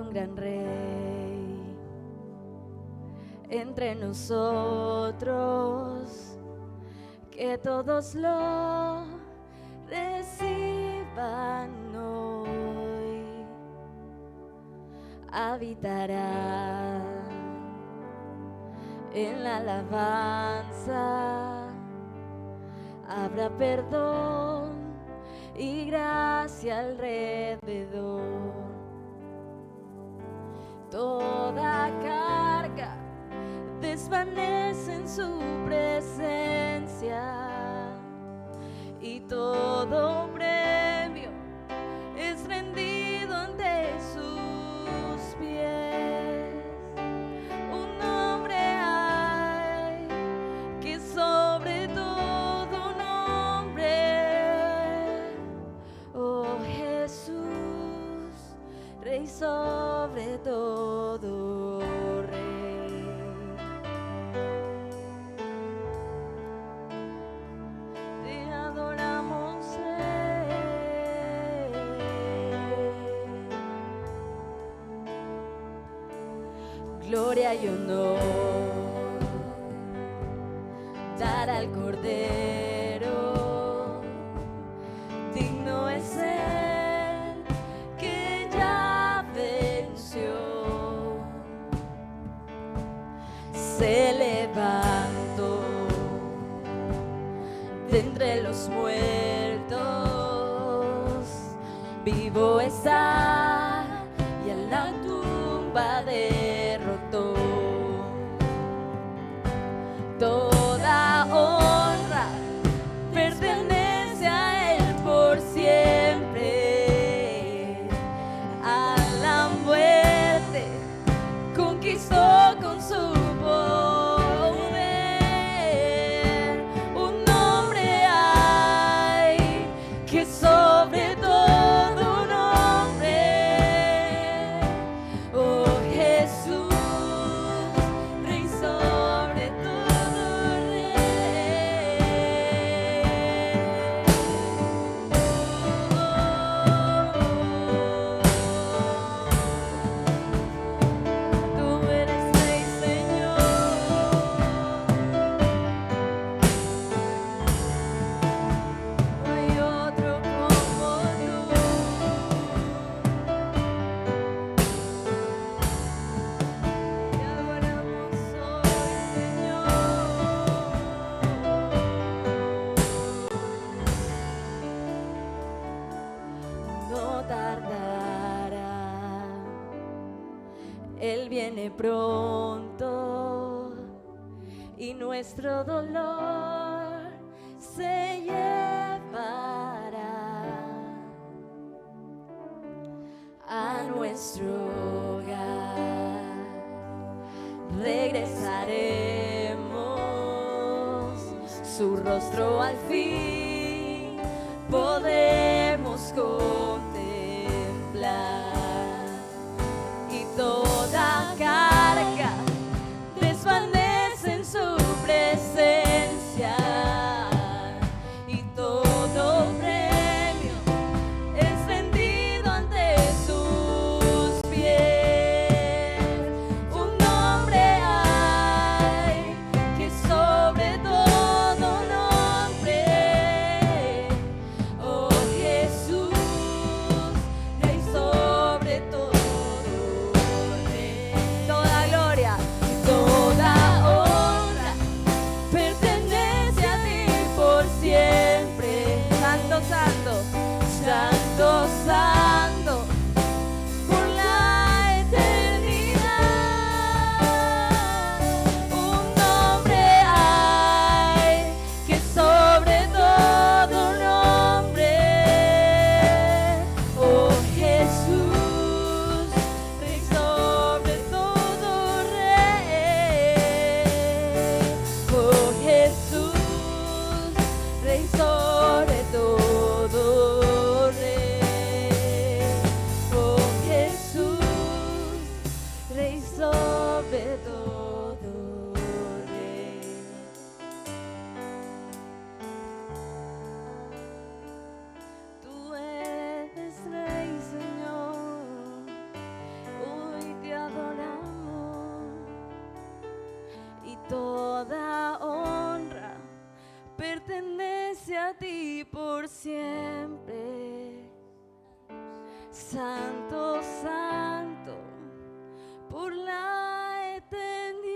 un gran rey entre nosotros, que todos lo reciban hoy. Habitará en la alabanza, habrá perdón y gracia alrededor. Toda carga desvanece en su presencia y todo premio es rendido ante sus pies. Un nombre hay que sobre todo nombre, oh Jesús, Rey sobre todo Rey. Te adoramos, Rey. Gloria y honor dar al Cordero, digno es Él que ya venció. Se levantó de entre los muertos, vivo está y a la tumba derrotó. Toda honra pertenece a Él por siempre. A la muerte conquistó con su poder. Un nombre hay que sobre todo nombre, oh Jesús, Rey sobre todo Rey. Tú eres Rey, Señor. No hay otro como tú. Te adoramos hoy, Señor. No tardará, Él viene pronto y nuestro dolor se llevará a nuestro hogar. Regresaremos, su rostro al fin podemos contemplar, y toda carga desvanece en su presencia, y todo premio es rendido ante sus pies. Un nombre hay que sobre todo nombre, oh Jesús, Rey sobre todo Rey. Toda gloria, toda honra pertenece a ti por siempre. Santo, santo, santo, santo, por la eternidad. Un nombre hay que sobre todo nombre, oh Jesús, Rey sobre todo Rey. Oh Jesús, Rey sobre todo Rey. Oh Jesús, Rey sobre todo Rey. Tú eres Rey, Señor. ti por siempre. Santo, santo, por la eternidad.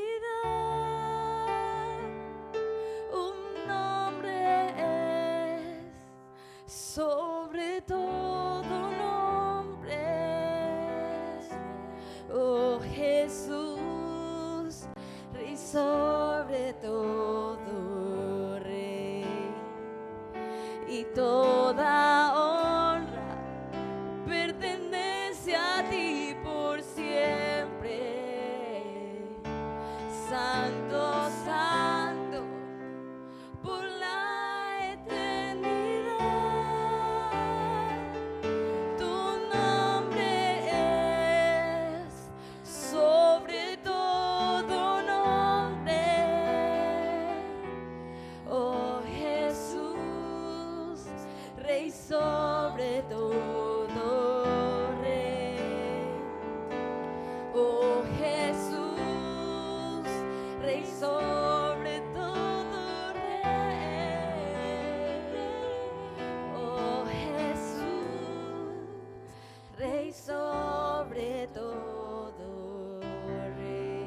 Un nombre es sobre todo nombre. Oh Jesús, Rey sobre todo Rey. Y toda honra pertenece a ti por siempre. Santo, santo, por la eternidad. Tu nombre es sobre todo nombre. Oh Jesús, Rey sobre todo Rey. Oh Jesús, Rey sobre todo Rey. Oh Jesús, Rey sobre todo Rey.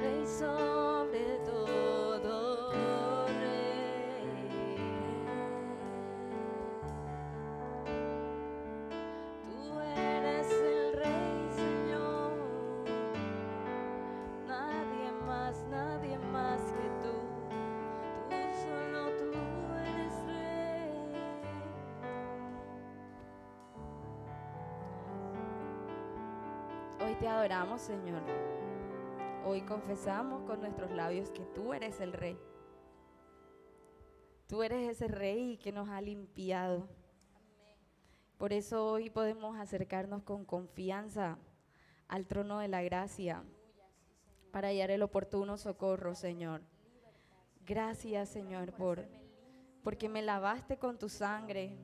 Rey sobre todo Rey. Tú eres el Rey, Señor. Nadie más que tú. Tú, solo tú eres Rey. Hoy te adoramos, Señor. Hoy confesamos con nuestros labios que tú eres el Rey. Tú eres ese Rey que nos ha limpiado. Por eso hoy podemos acercarnos con confianza al trono de la gracia para hallar el oportuno socorro, Señor. Gracias, Señor, porque me lavaste con tu sangre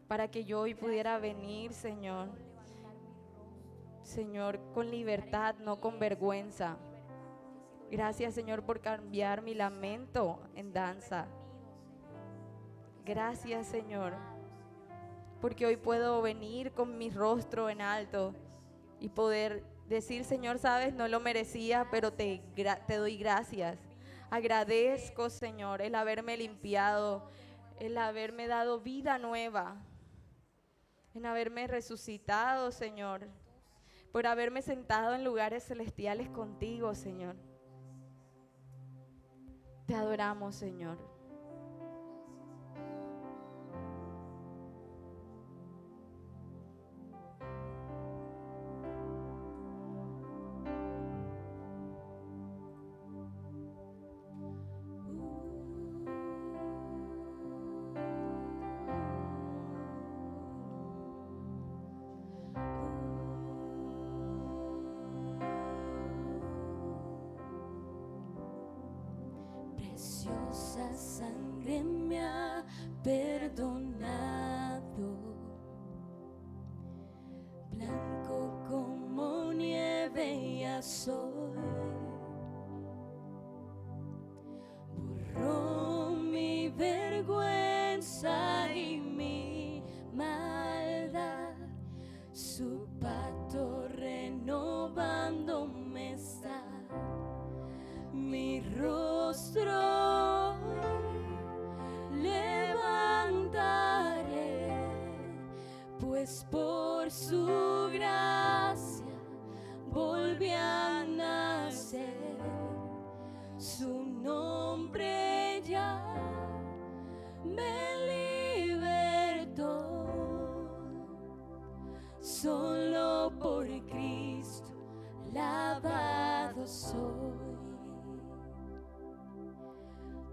para que yo hoy pudiera venir, Señor. Señor, con libertad, no con vergüenza. Gracias, Señor, por cambiar mi lamento en danza. Gracias, Señor, porque hoy puedo venir con mi rostro en alto y poder decir, Señor, sabes, no lo merecía, pero te doy gracias. Agradezco, Señor, el haberme limpiado, el haberme dado vida nueva, en haberme resucitado, Señor, por haberme sentado en lugares celestiales contigo, Señor. Te adoramos, Señor. Preciosa sangre me ha perdonado, blanco como nieve ya soy, borró mi vergüenza y mi maldad, su pacto renovándome está. Mi rostro levantaré, pues por su gracia volví a nacer. Su nombre ya me libertó. Solo por Cristo lavado soy.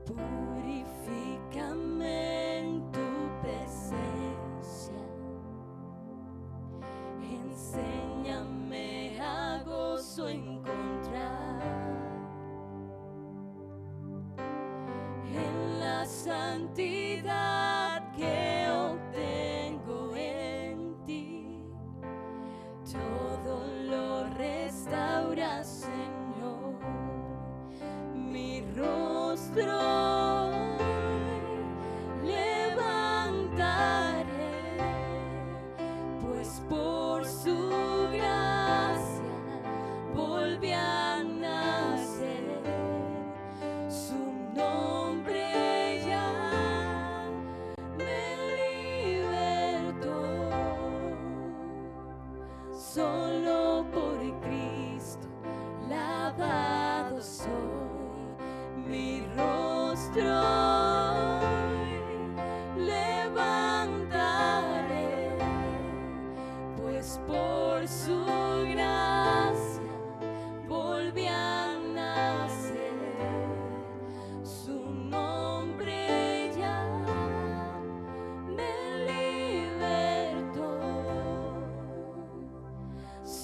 Purifícame en tu presencia, enséñame a gozo encontrar en la santidad que obtengo en ti.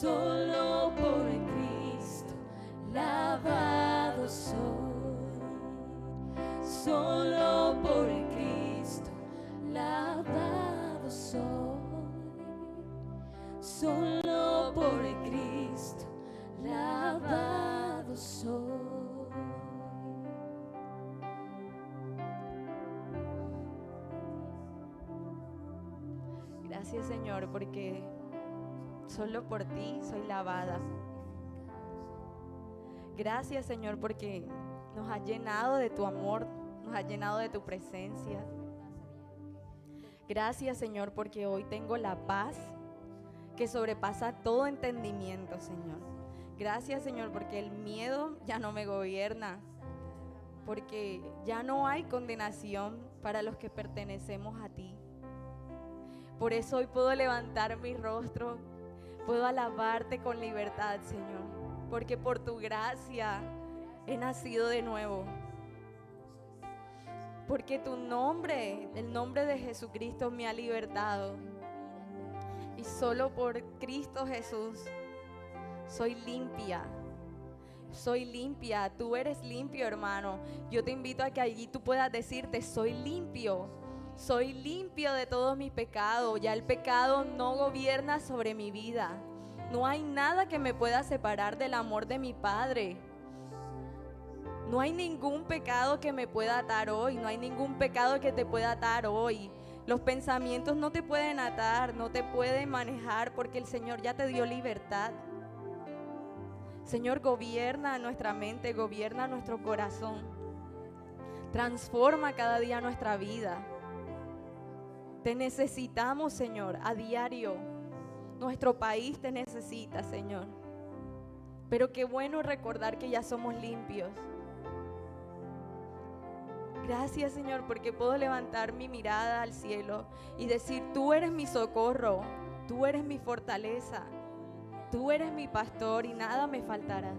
solo por Cristo lavado soy, solo por Cristo lavado soy, solo por Cristo lavado soy. Gracias, Señor, porque solo por ti soy lavada. Gracias, Señor, porque nos has llenado de tu amor, nos has llenado de tu presencia. Gracias, Señor, porque hoy tengo la paz que sobrepasa todo entendimiento, Señor. Gracias, Señor, porque el miedo ya no me gobierna, porque ya no hay condenación para los que pertenecemos a ti. Por eso hoy puedo levantar mi rostro, puedo alabarte con libertad, Señor, porque por tu gracia he nacido de nuevo. Porque tu nombre, el nombre de Jesucristo me ha libertado. Y solo por Cristo Jesús soy limpia. Soy limpia, tú eres limpio, hermano. Yo te invito a que allí tú puedas decirte, soy limpio. Soy limpio de todos mis pecados. Ya el pecado no gobierna sobre mi vida. No hay nada que me pueda separar del amor de mi Padre. No hay ningún pecado que me pueda atar hoy. No hay ningún pecado que te pueda atar hoy. Los pensamientos no te pueden atar, no te pueden manejar, porque el Señor ya te dio libertad. Señor, gobierna nuestra mente, gobierna nuestro corazón. Transforma cada día nuestra vida. Te necesitamos, Señor, a diario. Nuestro país te necesita, Señor. Pero qué bueno recordar que ya somos limpios. Gracias, Señor, porque puedo levantar mi mirada al cielo y decir, tú eres mi socorro, tú eres mi fortaleza, tú eres mi pastor y nada me faltará.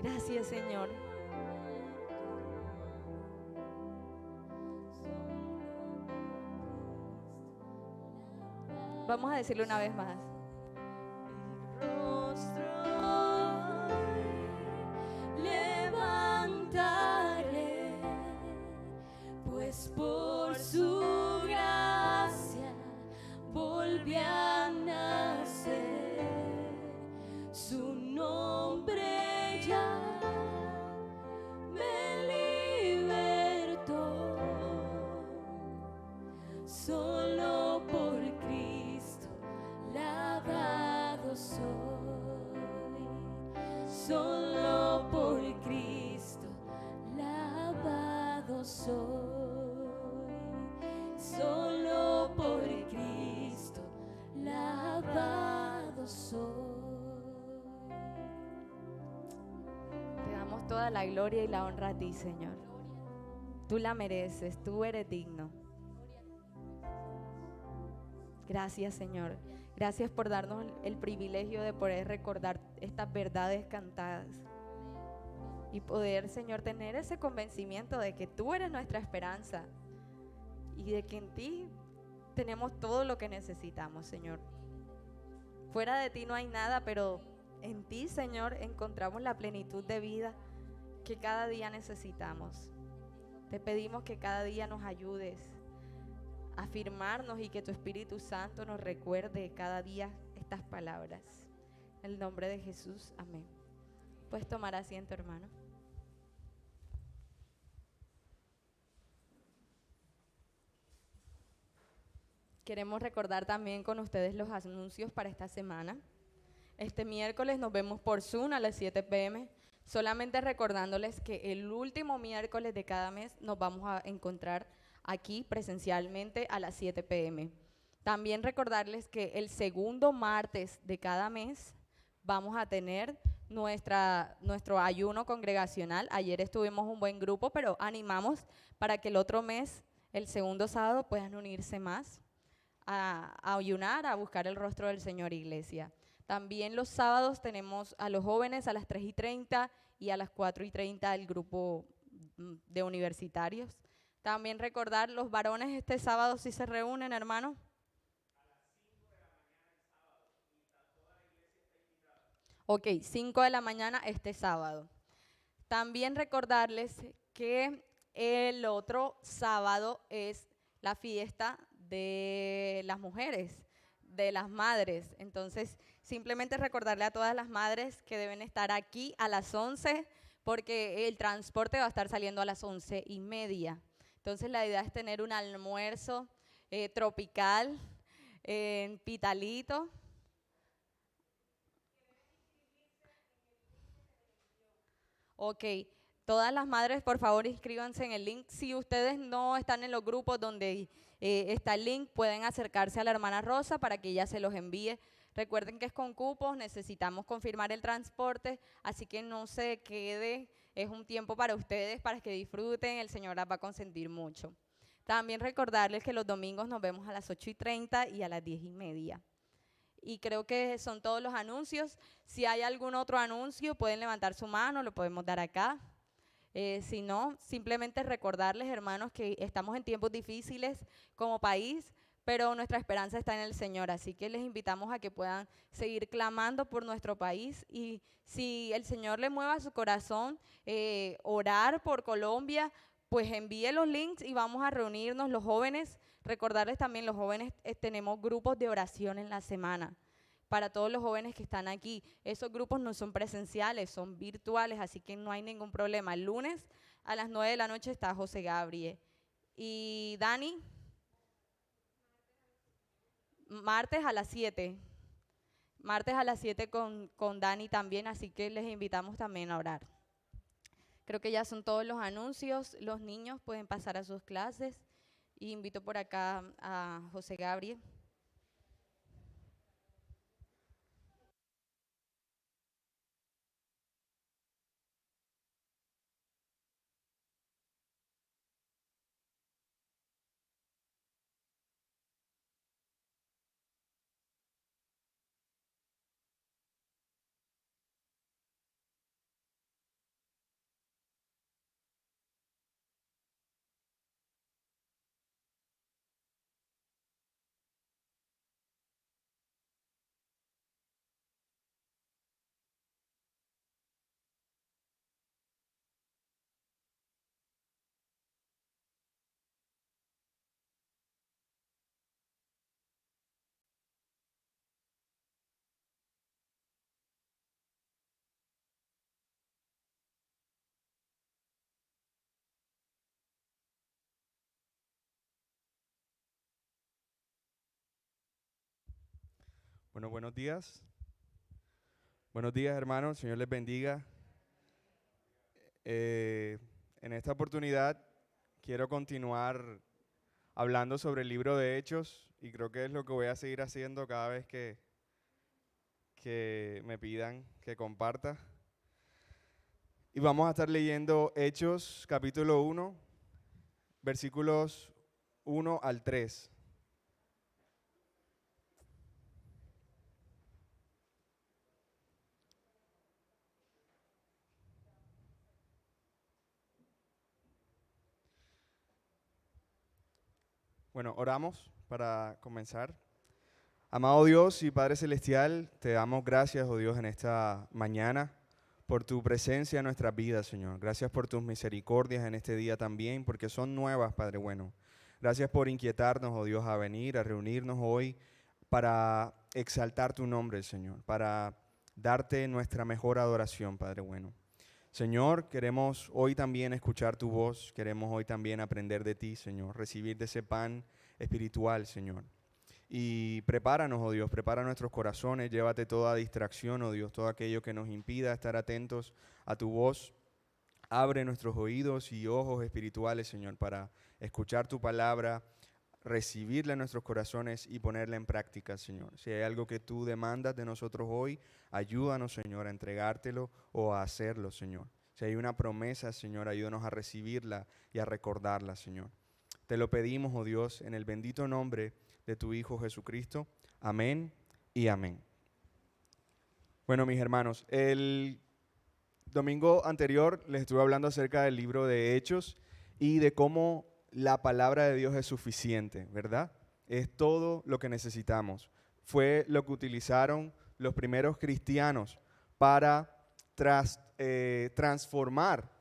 Gracias, Señor. Vamos a decirlo una vez más. Levantaré, pues por su gracia volví a nacer. Su nombre ya me libertó. Solo por Cristo lavado soy. Solo por Cristo lavado soy. Solo por Cristo lavado soy. Te damos toda la gloria y la honra a ti, Señor. Tú la mereces, tú eres digno. Gracias, Señor. Gracias por darnos el privilegio de poder recordar estas verdades cantadas y poder, Señor, tener ese convencimiento de que tú eres nuestra esperanza y de que en ti tenemos todo lo que necesitamos, Señor. Fuera de ti no hay nada, pero en ti, Señor, encontramos la plenitud de vida que cada día necesitamos. Te pedimos que cada día nos ayudes a afirmarnos y que tu Espíritu Santo nos recuerde cada día estas palabras. En el nombre de Jesús, amén. Puedes tomar asiento, hermano. Queremos recordar también con ustedes los anuncios para esta semana. Este miércoles nos vemos por Zoom a las 7 p.m. Solamente recordándoles que el último miércoles de cada mes nos vamos a encontrar aquí presencialmente a las 7 p.m. También recordarles que el segundo martes de cada mes vamos a tener nuestro ayuno congregacional. Ayer estuvimos un buen grupo, pero animamos para que el otro mes, el segundo sábado, puedan unirse más a ayunar, a buscar el rostro del Señor, iglesia. También los sábados tenemos a los jóvenes a las 3:30 y a las 4:30 el grupo de universitarios. También recordar, los varones este sábado sí se reúnen, hermano. Ok, 5 de la mañana este sábado. También recordarles que el otro sábado es la fiesta de las mujeres, de las madres. Entonces, simplemente recordarle a todas las madres que deben estar aquí a las 11, porque el transporte va a estar saliendo a las 11:30. Entonces, la idea es tener un almuerzo tropical en Pitalito. Ok, todas las madres, por favor, inscríbanse en el link. Si ustedes no están en los grupos donde está el link, pueden acercarse a la hermana Rosa para que ella se los envíe. Recuerden que es con cupos, necesitamos confirmar el transporte, así que no se quede, es un tiempo para ustedes, para que disfruten, el Señor las va a consentir mucho. También recordarles que los domingos nos vemos a las 8:30 y a las 10:30. Y creo que son todos los anuncios. Si hay algún otro anuncio, pueden levantar su mano, lo podemos dar acá. Si no, simplemente recordarles, hermanos, que estamos en tiempos difíciles como país, pero nuestra esperanza está en el Señor. Así que les invitamos a que puedan seguir clamando por nuestro país. Y si el Señor le mueva a su corazón, orar por Colombia, pues envíe los links y vamos a reunirnos los jóvenes. Recordarles también, los jóvenes tenemos grupos de oración en la semana. Para todos los jóvenes que están aquí, esos grupos no son presenciales, son virtuales, así que no hay ningún problema. El lunes a las 9 de la noche está José Gabriel. Y Dani, martes a las 7. Martes a las 7 con Dani también, así que les invitamos también a orar. Creo que ya son todos los anuncios. Los niños pueden pasar a sus clases. Y invito por acá a José Gabriel. Bueno, buenos días. Buenos días, hermanos. Señor les bendiga. En esta oportunidad quiero continuar hablando sobre el libro de Hechos y creo que es lo que voy a seguir haciendo cada vez que me pidan que comparta. Y vamos a estar leyendo Hechos capítulo 1, versículos 1 al 3. Bueno, oramos para comenzar. Amado Dios y Padre Celestial, te damos gracias, oh Dios, en esta mañana por tu presencia en nuestras vidas, Señor. Gracias por tus misericordias en este día también, porque son nuevas, Padre bueno. Gracias por inquietarnos, oh Dios, a venir, a reunirnos hoy para exaltar tu nombre, Señor, para darte nuestra mejor adoración, Padre bueno. Señor, queremos hoy también escuchar tu voz, queremos hoy también aprender de ti, Señor, recibir de ese pan espiritual, Señor. Y prepáranos, oh Dios, prepara nuestros corazones, llévate toda distracción, oh Dios, todo aquello que nos impida estar atentos a tu voz. Abre nuestros oídos y ojos espirituales, Señor, para escuchar tu palabra, recibirla en nuestros corazones y ponerla en práctica, Señor. Si hay algo que tú demandas de nosotros hoy, ayúdanos, Señor, a entregártelo o a hacerlo, Señor. Si hay una promesa, Señor, ayúdanos a recibirla y a recordarla, Señor. Te lo pedimos, oh Dios, en el bendito nombre de tu Hijo Jesucristo. Amén y amén. Bueno, mis hermanos, el domingo anterior les estuve hablando acerca del libro de Hechos y de cómo la palabra de Dios es suficiente, ¿verdad? Es todo lo que necesitamos. Fue lo que utilizaron los primeros cristianos para transformar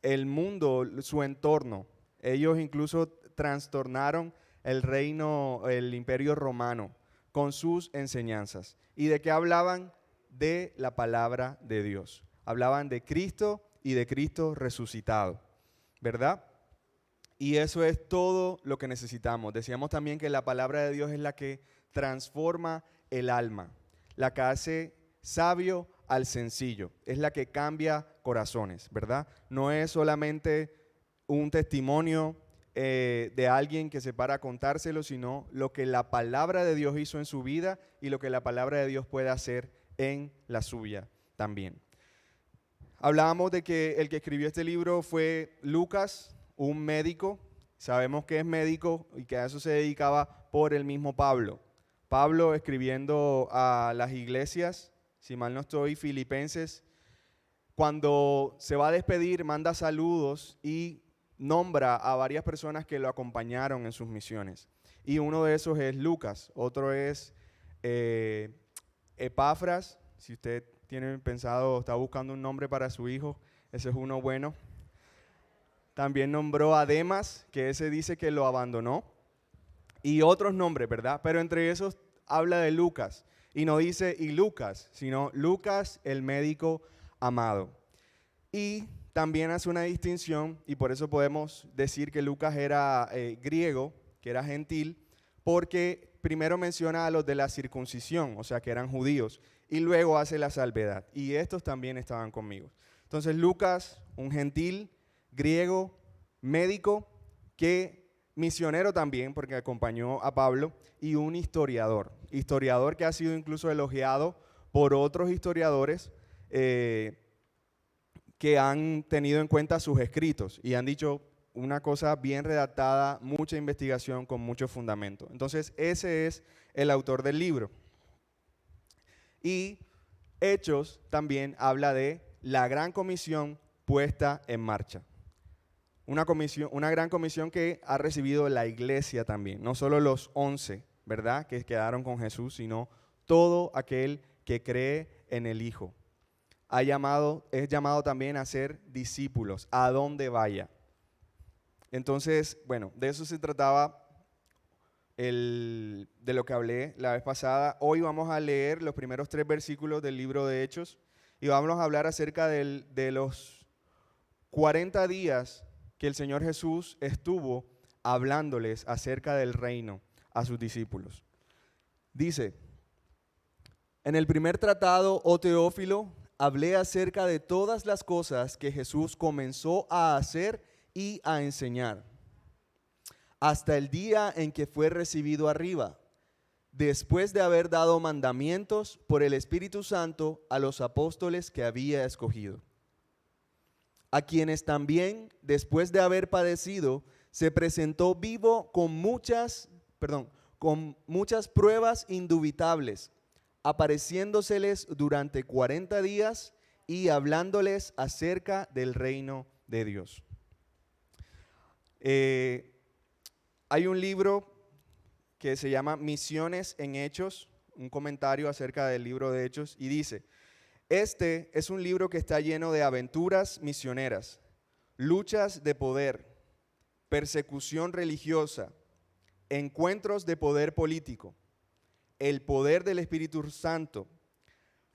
el mundo, su entorno. Ellos incluso trastornaron el reino, el imperio romano con sus enseñanzas. ¿Y de qué hablaban? De la palabra de Dios. Hablaban de Cristo y de Cristo resucitado, ¿verdad? Y eso es todo lo que necesitamos. Decíamos también que la palabra de Dios es la que transforma el alma, la que hace sabio al sencillo, es la que cambia corazones, ¿verdad? No es solamente un testimonio de alguien que se para a contárselo, sino lo que la palabra de Dios hizo en su vida y lo que la palabra de Dios puede hacer en la suya también. Hablábamos de que el que escribió este libro fue Lucas, un médico. Sabemos que es médico y que a eso se dedicaba por el mismo Pablo. Pablo escribiendo a las iglesias, si mal no estoy, Filipenses, cuando se va a despedir, manda saludos y nombra a varias personas que lo acompañaron en sus misiones. Y uno de esos es Lucas, otro es Epafras. Si usted tiene pensado, está buscando un nombre para su hijo, ese es uno bueno. También nombró a Demas, que ese dice que lo abandonó, y otros nombres, ¿verdad? Pero entre esos habla de Lucas, y no dice y Lucas, sino Lucas el médico amado. Y también hace una distinción, y por eso podemos decir que Lucas era griego, que era gentil, porque primero menciona a los de la circuncisión, o sea que eran judíos, y luego hace la salvedad, y estos también estaban conmigo. Entonces Lucas, un gentil, griego, médico, que misionero también, porque acompañó a Pablo, y un historiador que ha sido incluso elogiado por otros historiadores que han tenido en cuenta sus escritos y han dicho una cosa bien redactada, mucha investigación con mucho fundamento. Entonces ese es el autor del libro. Y Hechos también habla de la gran comisión puesta en marcha. Una gran comisión que ha recibido la iglesia también, no solo los 11, ¿verdad?, que quedaron con Jesús, sino todo aquel que cree en el Hijo. Es llamado también a ser discípulos, a donde vaya. Entonces, bueno, de eso se trataba de lo que hablé la vez pasada. Hoy vamos a leer los primeros 3 versículos del libro de Hechos y vamos a hablar acerca de los 40 días que el Señor Jesús estuvo hablándoles acerca del reino a sus discípulos. Dice, en el primer tratado, oh Teófilo, hablé acerca de todas las cosas que Jesús comenzó a hacer y a enseñar, hasta el día en que fue recibido arriba, después de haber dado mandamientos por el Espíritu Santo a los apóstoles que había escogido, a quienes también, después de haber padecido, se presentó vivo con muchas pruebas indubitables, apareciéndoseles durante 40 días y hablándoles acerca del reino de Dios. Hay un libro que se llama Misiones en Hechos, un comentario acerca del libro de Hechos, y dice, este es un libro que está lleno de aventuras misioneras, luchas de poder, persecución religiosa, encuentros de poder político, el poder del Espíritu Santo,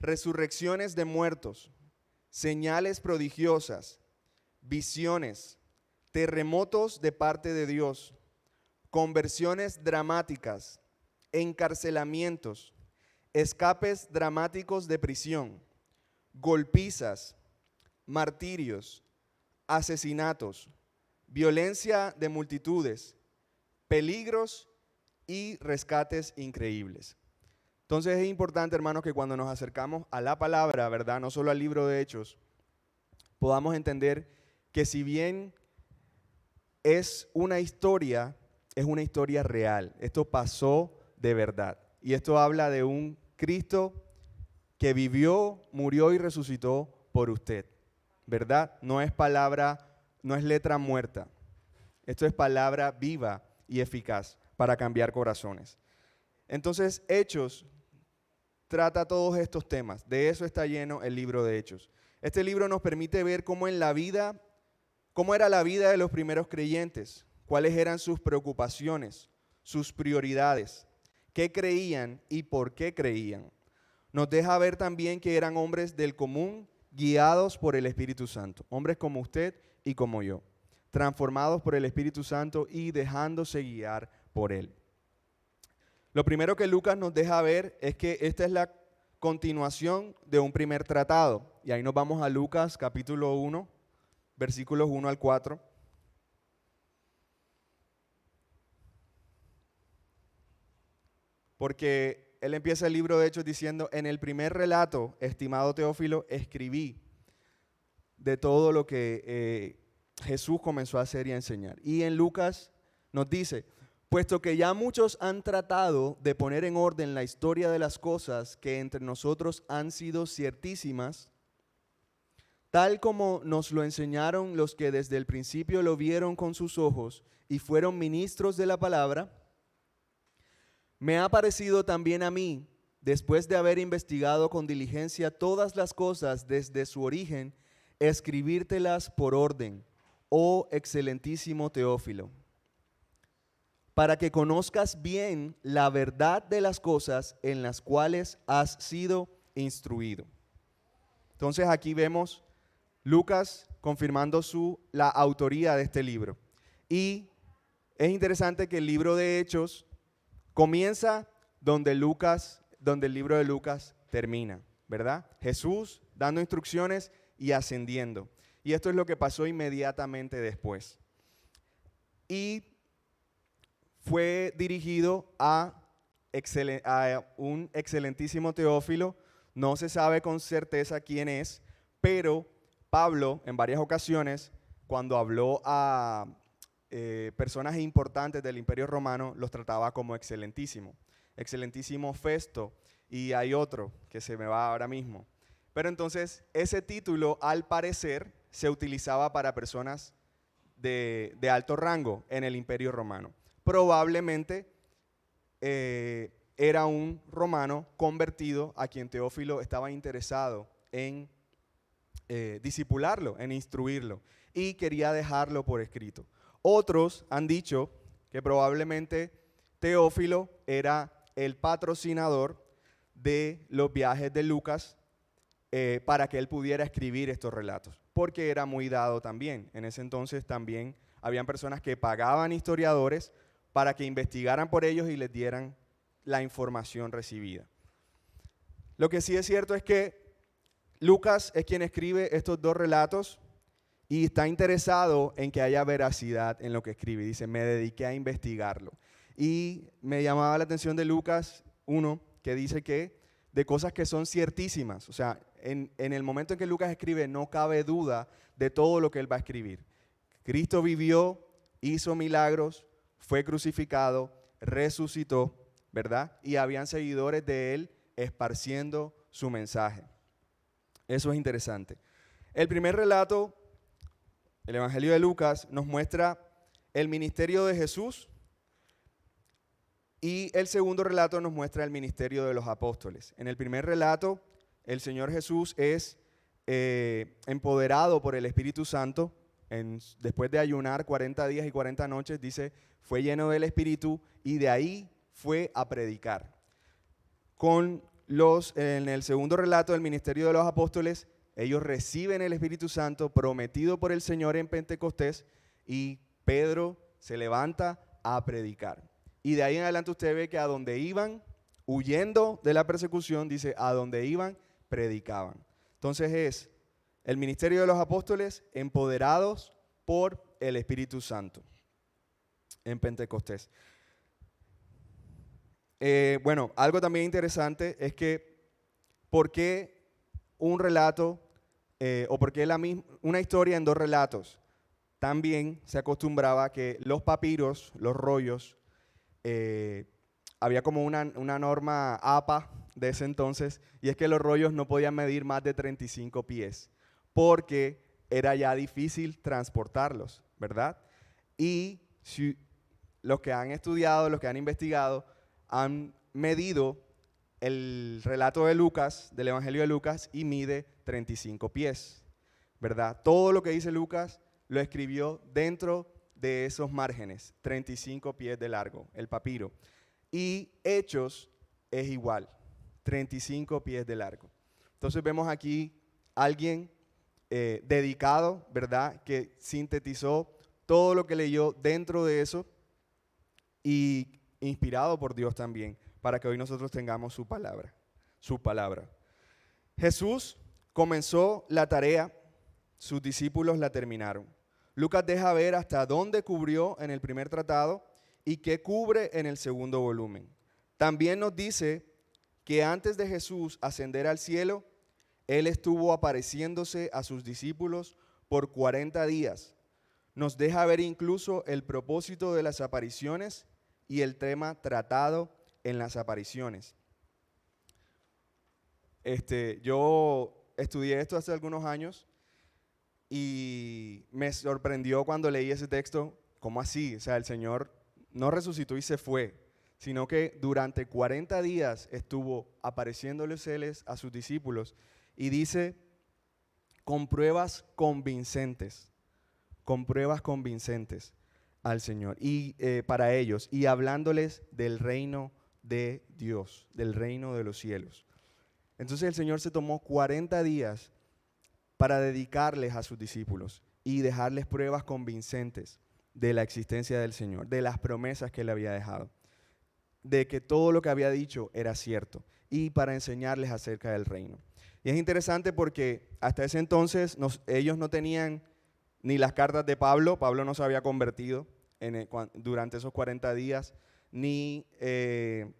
resurrecciones de muertos, señales prodigiosas, visiones, terremotos de parte de Dios, conversiones dramáticas, encarcelamientos, escapes dramáticos de prisión, golpizas, martirios, asesinatos, violencia de multitudes, peligros y rescates increíbles. Entonces es importante, hermanos, que cuando nos acercamos a la palabra, ¿verdad?, no solo al libro de Hechos, podamos entender que si bien es una historia real. Esto pasó de verdad. Y esto habla de un Cristo que vivió, murió y resucitó por usted, ¿verdad? No es palabra, no es letra muerta. Esto es palabra viva y eficaz para cambiar corazones. Entonces, Hechos trata todos estos temas. De eso está lleno el libro de Hechos. Este libro nos permite ver cómo era la vida de los primeros creyentes, cuáles eran sus preocupaciones, sus prioridades, qué creían y por qué creían. Nos deja ver también que eran hombres del común, guiados por el Espíritu Santo, hombres como usted y como yo, transformados por el Espíritu Santo y dejándose guiar por Él. Lo primero que Lucas nos deja ver es que esta es la continuación de un primer tratado. Y ahí nos vamos a Lucas capítulo 1, versículos 1 al 4. Porque él empieza el libro de Hechos diciendo, en el primer relato, estimado Teófilo, escribí de todo lo que Jesús comenzó a hacer y a enseñar. Y en Lucas nos dice, puesto que ya muchos han tratado de poner en orden la historia de las cosas que entre nosotros han sido ciertísimas, tal como nos lo enseñaron los que desde el principio lo vieron con sus ojos y fueron ministros de la palabra, me ha parecido también a mí, después de haber investigado con diligencia todas las cosas desde su origen, escribírtelas por orden, oh excelentísimo Teófilo, para que conozcas bien la verdad de las cosas en las cuales has sido instruido. Entonces aquí vemos Lucas confirmando la autoría de este libro. Y es interesante que el libro de Hechos comienza donde el libro de Lucas termina, ¿verdad? Jesús dando instrucciones y ascendiendo. Y esto es lo que pasó inmediatamente después. Y fue dirigido a un excelentísimo Teófilo. No se sabe con certeza quién es, pero Pablo en varias ocasiones, cuando habló a personas importantes del Imperio Romano, los trataba como excelentísimo. Excelentísimo Festo, y hay otro que se me va ahora mismo. Pero entonces ese título al parecer se utilizaba para personas de alto rango en el Imperio Romano. Probablemente era un romano convertido a quien Teófilo estaba interesado en discipularlo, en instruirlo, y quería dejarlo por escrito. Otros han dicho que probablemente Teófilo era el patrocinador de los viajes de Lucas para que él pudiera escribir estos relatos, porque era muy dado también. En ese entonces también habían personas que pagaban historiadores para que investigaran por ellos y les dieran la información recibida. Lo que sí es cierto es que Lucas es quien escribe estos dos relatos y está interesado en que haya veracidad en lo que escribe. Dice, me dediqué a investigarlo. Y me llamaba la atención de Lucas 1, que dice que de cosas que son ciertísimas. O sea, en el momento en que Lucas escribe, no cabe duda de todo lo que él va a escribir. Cristo vivió, hizo milagros, fue crucificado, resucitó, ¿verdad? Y habían seguidores de él esparciendo su mensaje. Eso es interesante. El primer relato, el Evangelio de Lucas, nos muestra el ministerio de Jesús, y el segundo relato nos muestra el ministerio de los apóstoles. En el primer relato, el Señor Jesús es empoderado por el Espíritu Santo. Después de ayunar 40 días y 40 noches, dice, fue lleno del Espíritu y de ahí fue a predicar. En el segundo relato del ministerio de los apóstoles, ellos reciben el Espíritu Santo prometido por el Señor en Pentecostés y Pedro se levanta a predicar. Y de ahí en adelante usted ve que a donde iban, huyendo de la persecución, dice, a donde iban, predicaban. Entonces es el ministerio de los apóstoles empoderados por el Espíritu Santo en Pentecostés. Bueno, algo también interesante es que ¿por qué un relato o por qué una historia en dos relatos? También se acostumbraba que los papiros, los rollos, había como una norma APA de ese entonces, y es que los rollos no podían medir más de 35 pies, porque era ya difícil transportarlos, ¿verdad? Y si los que han estudiado, los que han investigado, han medido el relato de Lucas, del Evangelio de Lucas, y mide 35 pies, ¿verdad? Todo lo que dice Lucas lo escribió dentro de esos márgenes, 35 pies de largo, el papiro. Y Hechos es igual, 35 pies de largo. Entonces vemos aquí a alguien dedicado, ¿verdad? Que sintetizó todo lo que leyó dentro de eso y inspirado por Dios también, para que hoy nosotros tengamos su palabra, su palabra. Jesús comenzó la tarea, sus discípulos la terminaron. Lucas deja ver hasta dónde cubrió en el primer tratado y qué cubre en el segundo volumen. También nos dice que antes de Jesús ascender al cielo, Él estuvo apareciéndose a sus discípulos por 40 días. Nos deja ver incluso el propósito de las apariciones y el tema tratado en las apariciones. Yo estudié esto hace algunos años y me sorprendió cuando leí ese texto. ¿Cómo así? O sea, el Señor no resucitó y se fue, sino que durante 40 días estuvo apareciéndoles Él a sus discípulos y dice, con pruebas convincentes al Señor y para ellos, y hablándoles del reino de Dios, del reino de los cielos. Entonces el Señor se tomó 40 días para dedicarles a sus discípulos y dejarles pruebas convincentes de la existencia del Señor, de las promesas que Él había dejado, de que todo lo que había dicho era cierto, y para enseñarles acerca del reino. Y es interesante porque hasta ese entonces ellos no tenían ni las cartas de Pablo. Pablo no se había convertido durante esos 40 días, ni el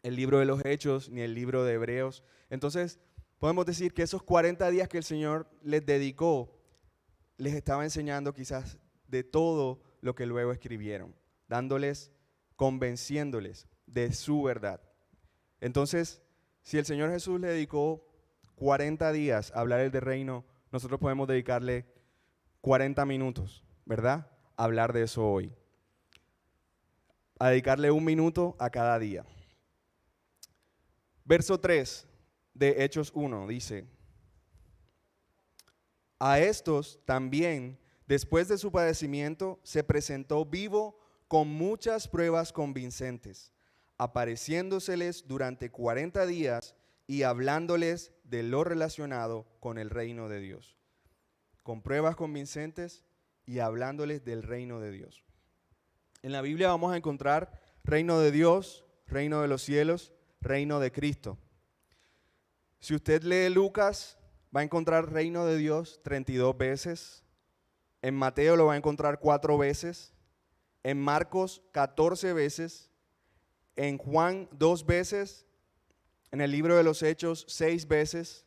libro de los Hechos, ni el libro de Hebreos. Entonces, podemos decir que esos 40 días que el Señor les dedicó, les estaba enseñando quizás de todo lo que luego escribieron, convenciéndoles de su verdad. Entonces, si el Señor Jesús le dedicó 40 días a hablar del reino, nosotros podemos dedicarle 40 minutos, ¿verdad? A hablar de eso hoy. A dedicarle 1 minuto a cada día. Verso 3 de Hechos 1 dice, a estos también, después de su padecimiento, se presentó vivo con muchas pruebas convincentes, apareciéndoseles durante 40 días y hablándoles de lo relacionado con el reino de Dios. Con pruebas convincentes y hablándoles del reino de Dios. En la Biblia vamos a encontrar reino de Dios, reino de los cielos, reino de Cristo. Si usted lee Lucas, va a encontrar reino de Dios 32 veces. En Mateo lo va a encontrar 4 veces. En Marcos 14 veces. En Juan 2 veces. En el libro de los Hechos 6 veces.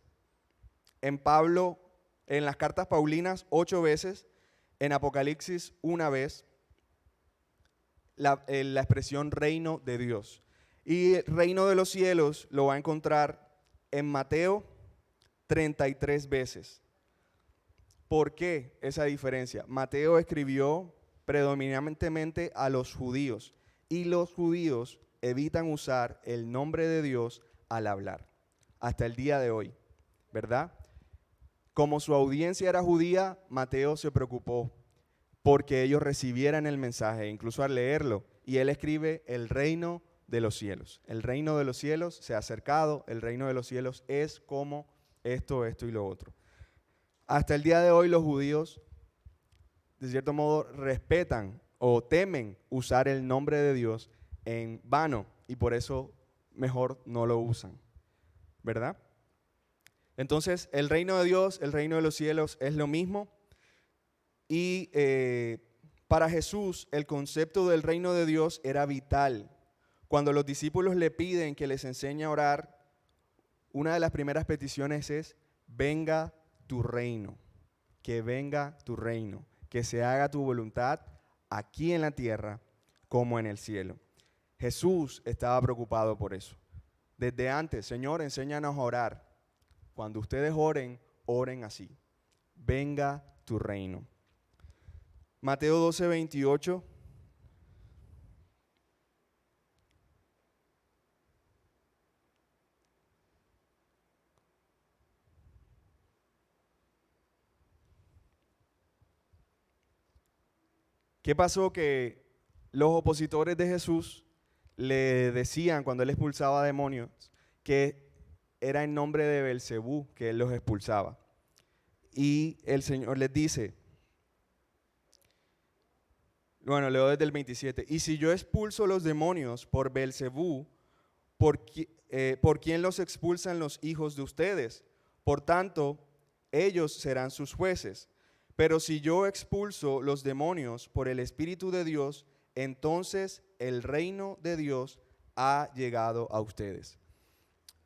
En Pablo, en las cartas paulinas 8 veces. En Apocalipsis 1 vez. La expresión reino de Dios. Y el reino de los cielos lo va a encontrar en Mateo 33 veces. ¿Por qué esa diferencia? Mateo escribió predominantemente a los judíos y los judíos evitan usar el nombre de Dios al hablar, hasta el día de hoy, ¿verdad? Como su audiencia era judía, Mateo se preocupó porque ellos recibieran el mensaje, incluso al leerlo, y él escribe el reino de los cielos. El reino de los cielos se ha acercado, el reino de los cielos es como esto y lo otro. Hasta el día de hoy los judíos, de cierto modo, respetan o temen usar el nombre de Dios en vano y por eso mejor no lo usan, ¿verdad? Entonces, el reino de Dios, el reino de los cielos es lo mismo y para Jesús el concepto del reino de Dios era vital. Cuando los discípulos le piden que les enseñe a orar, una de las primeras peticiones es, venga tu reino, que venga tu reino, que se haga tu voluntad aquí en la tierra como en el cielo. Jesús estaba preocupado por eso. Desde antes, Señor, enséñanos a orar. Cuando ustedes oren, oren así. Venga tu reino. Mateo 12:28. ¿Qué pasó? Que los opositores de Jesús le decían cuando él expulsaba demonios que era en nombre de Belcebú que él los expulsaba. Y el Señor les dice, bueno, leo desde el 27, y si yo expulso los demonios por Belcebú, ¿por quién los expulsan los hijos de ustedes? Por tanto, ellos serán sus jueces. Pero si yo expulso los demonios por el Espíritu de Dios, entonces el reino de Dios ha llegado a ustedes.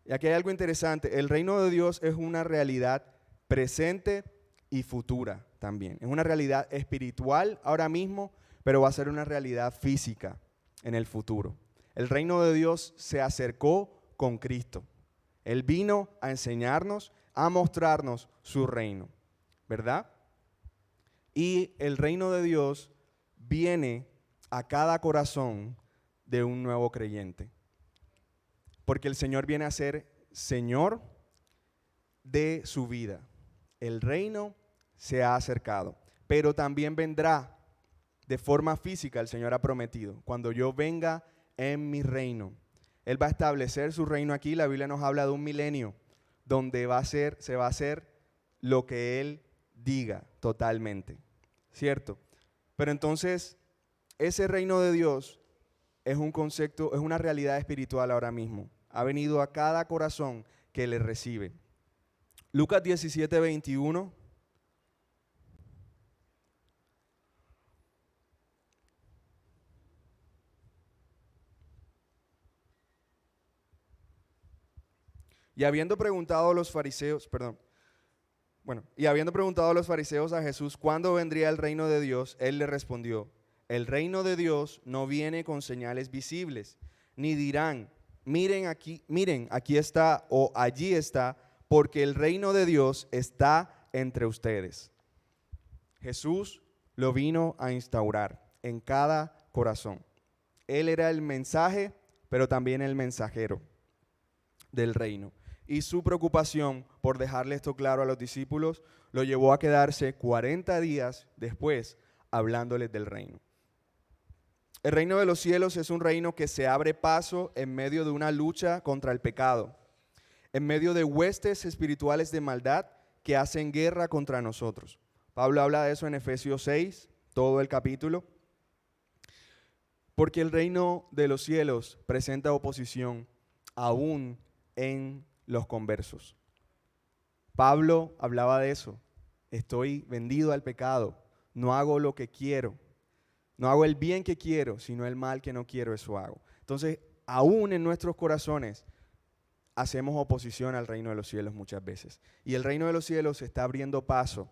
Y aquí hay algo interesante. El reino de Dios es una realidad presente y futura también. Es una realidad espiritual ahora mismo, pero va a ser una realidad física en el futuro. El reino de Dios se acercó con Cristo. Él vino a enseñarnos, a mostrarnos su reino, ¿verdad? Y el reino de Dios viene a cada corazón de un nuevo creyente. Porque el Señor viene a ser Señor de su vida. El reino se ha acercado, pero también vendrá de forma física, el Señor ha prometido. Cuando yo venga en mi reino, Él va a establecer su reino aquí. La Biblia nos habla de un milenio donde se va a hacer lo que Él diga totalmente. ¿Cierto? Pero entonces, ese reino de Dios es un concepto, es una realidad espiritual ahora mismo. Ha venido a cada corazón que le recibe. Lucas 17:21. Y habiendo preguntado a los fariseos a Jesús cuándo vendría el reino de Dios, él le respondió: el reino de Dios no viene con señales visibles, ni dirán, miren aquí está o allí está, porque el reino de Dios está entre ustedes. Jesús lo vino a instaurar en cada corazón. Él era el mensaje, pero también el mensajero del reino. Y su preocupación por dejarle esto claro a los discípulos lo llevó a quedarse 40 días después hablándoles del reino. El reino de los cielos es un reino que se abre paso en medio de una lucha contra el pecado, en medio de huestes espirituales de maldad que hacen guerra contra nosotros. Pablo habla de eso en Efesios 6, todo el capítulo. Porque el reino de los cielos presenta oposición aún en los conversos. Pablo hablaba de eso. Estoy vendido al pecado, no hago lo que quiero, no hago el bien que quiero, sino el mal que no quiero, eso hago. Entonces, aún en nuestros corazones hacemos oposición al reino de los cielos muchas veces. Y el reino de los cielos está abriendo paso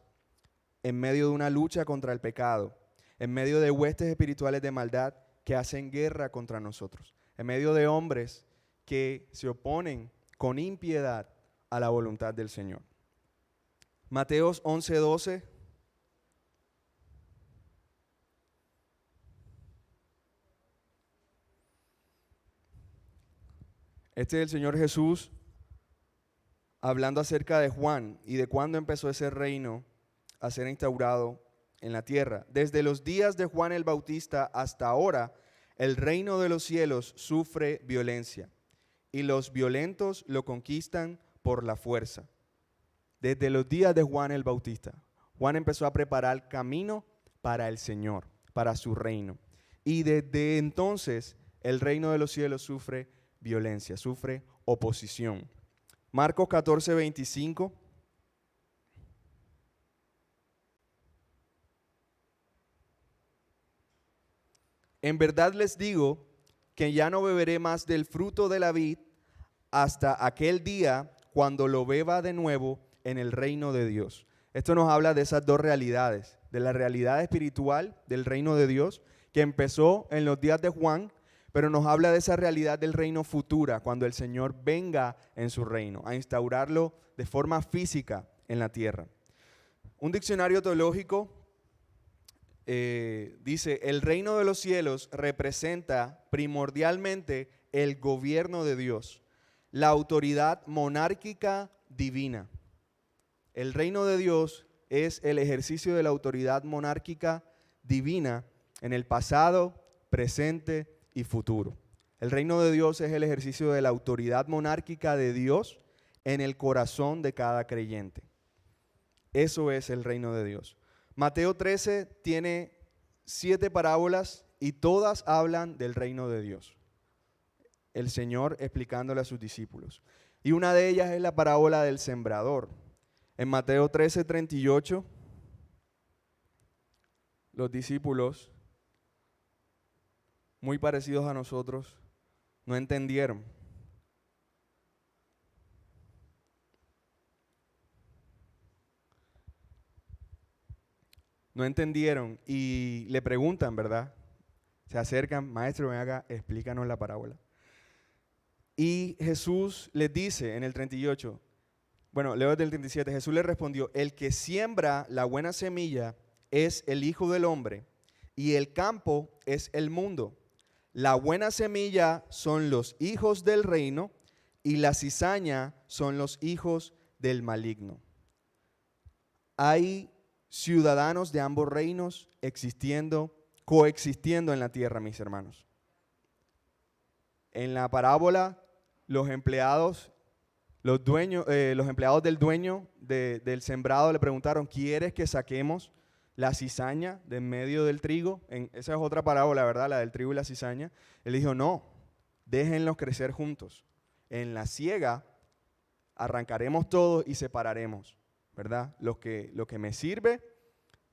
en medio de una lucha contra el pecado, en medio de huestes espirituales de maldad que hacen guerra contra nosotros, en medio de hombres que se oponen con impiedad a la voluntad del Señor. Mateos 11:12. Este es el Señor Jesús hablando acerca de Juan y de cuándo empezó ese reino a ser instaurado en la tierra. Desde los días de Juan el Bautista hasta ahora, el reino de los cielos sufre violencia y los violentos lo conquistan por la fuerza. Desde los días de Juan el Bautista, Juan empezó a preparar camino para el Señor, para su reino. Y desde entonces el reino de los cielos sufre violencia, sufre oposición. Marcos 14:25. En verdad les digo que ya no beberé más del fruto de la vid hasta aquel día cuando lo beba de nuevo en el reino de Dios. Esto nos habla de esas dos realidades, de la realidad espiritual del reino de Dios que empezó en los días de Juan, pero nos habla de esa realidad del reino futura, cuando el Señor venga en su reino, a instaurarlo de forma física en la tierra. Un diccionario teológico dice, el reino de los cielos representa primordialmente el gobierno de Dios, la autoridad monárquica divina. El reino de Dios es el ejercicio de la autoridad monárquica divina en el pasado, presente y futuro. El reino de Dios es el ejercicio de la autoridad monárquica de Dios en el corazón de cada creyente. Eso es el reino de Dios. Mateo 13 tiene 7 parábolas y todas hablan del reino de Dios. El Señor explicándole a sus discípulos. Y una de ellas es la parábola del sembrador. En Mateo 13:38, los discípulos, muy parecidos a nosotros, no entendieron. No entendieron y le preguntan, ¿verdad? Se acercan, maestro, ven acá, explícanos la parábola. Y Jesús les dice en el 38, bueno, leo desde el 37, Jesús les respondió, el que siembra la buena semilla es el Hijo del Hombre y el campo es el mundo. La buena semilla son los hijos del reino y la cizaña son los hijos del maligno. Hay ciudadanos de ambos reinos coexistiendo en la tierra, mis hermanos. En la parábola, los empleados del dueño del sembrado le preguntaron, ¿quieres que saquemos la cizaña de en medio del trigo? Esa es otra parábola, ¿verdad? La del trigo y la cizaña. Él dijo, no, déjenlos crecer juntos. En la siega arrancaremos todo y separaremos, ¿verdad? Lo que me sirve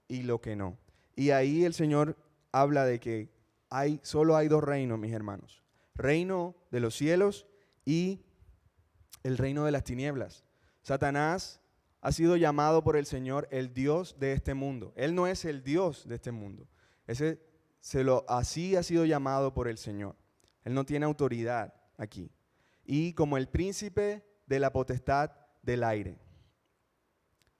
y lo que no. Y ahí el Señor habla de que solo hay 2 reinos, mis hermanos. Reino de los cielos y el reino de las tinieblas. Satanás ha sido llamado por el Señor el Dios de este mundo. Él no es el Dios de este mundo. Así ha sido llamado por el Señor. Él no tiene autoridad aquí. Y como el príncipe de la potestad del aire.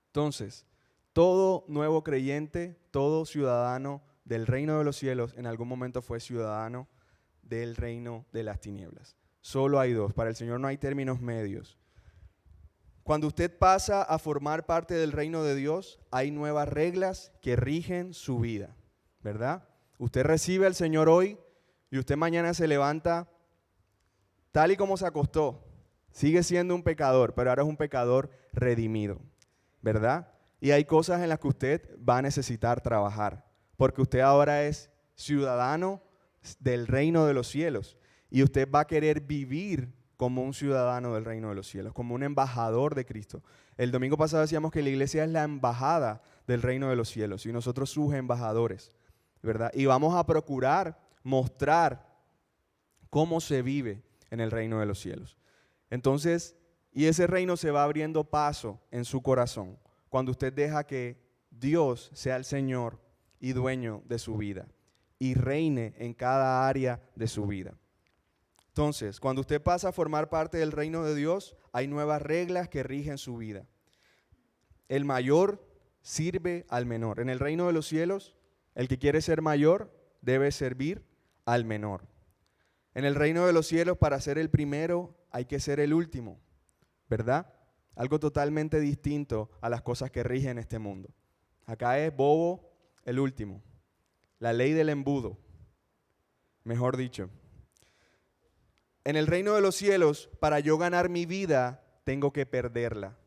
Entonces, todo nuevo creyente, todo ciudadano del reino de los cielos, en algún momento fue ciudadano del reino de las tinieblas. Solo hay 2. Para el Señor no hay términos medios. Cuando usted pasa a formar parte del reino de Dios, hay nuevas reglas que rigen su vida, ¿verdad? Usted recibe al Señor hoy y usted mañana se levanta tal y como se acostó. Sigue siendo un pecador, pero ahora es un pecador redimido, ¿verdad? Y hay cosas en las que usted va a necesitar trabajar, porque usted ahora es ciudadano del reino de los cielos y usted va a querer vivir como un ciudadano del reino de los cielos, como un embajador de Cristo. El domingo pasado decíamos que la iglesia es la embajada del reino de los cielos y nosotros sus embajadores, ¿verdad? Y vamos a procurar mostrar cómo se vive en el reino de los cielos. Entonces, y ese reino se va abriendo paso en su corazón cuando usted deja que Dios sea el Señor y dueño de su vida y reine en cada área de su vida. Entonces, cuando usted pasa a formar parte del reino de Dios, hay nuevas reglas que rigen su vida. El mayor sirve al menor. En el reino de los cielos, el que quiere ser mayor debe servir al menor. En el reino de los cielos, para ser el primero, hay que ser el último, ¿verdad? Algo totalmente distinto a las cosas que rigen este mundo. Acá es bobo el último. La ley del embudo, mejor dicho. En el reino de los cielos, para yo ganar mi vida, tengo que perderla,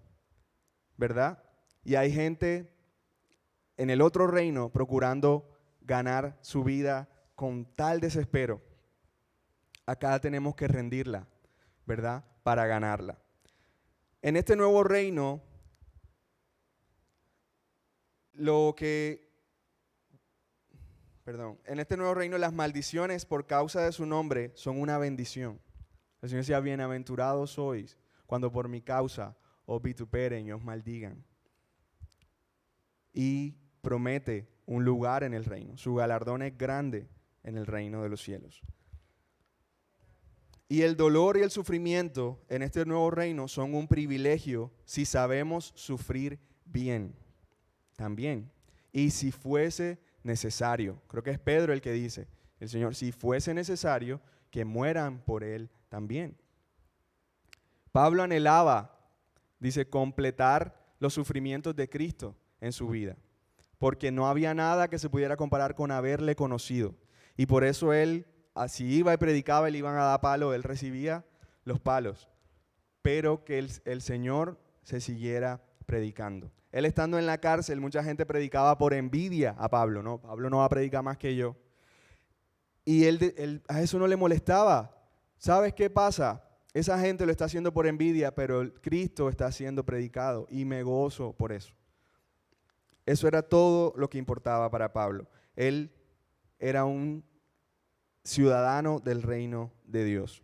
¿verdad? Y hay gente en el otro reino procurando ganar su vida con tal desespero. Acá tenemos que rendirla, ¿verdad? Para ganarla. En este nuevo reino, en este nuevo reino las maldiciones por causa de su nombre son una bendición. El Señor decía, bienaventurados sois cuando por mi causa os vituperen y os maldigan. Y promete un lugar en el reino. Su galardón es grande en el reino de los cielos. Y el dolor y el sufrimiento en este nuevo reino son un privilegio si sabemos sufrir bien también. Y si fuese necesario. Creo que es Pedro el que dice, el Señor, si fuese necesario, que mueran por Él también. Pablo anhelaba, dice, completar los sufrimientos de Cristo en su vida, porque no había nada que se pudiera comparar con haberle conocido. Y por eso él, así iba y predicaba, le iban a dar palo, él recibía los palos, pero que el Señor se siguiera predicando. Él estando en la cárcel, mucha gente predicaba por envidia a Pablo, ¿no? Pablo no va a predicar más que yo. Y él a eso no le molestaba. ¿Sabes qué pasa? Esa gente lo está haciendo por envidia, pero Cristo está siendo predicado y me gozo por eso. Eso era todo lo que importaba para Pablo. Él era un ciudadano del reino de Dios.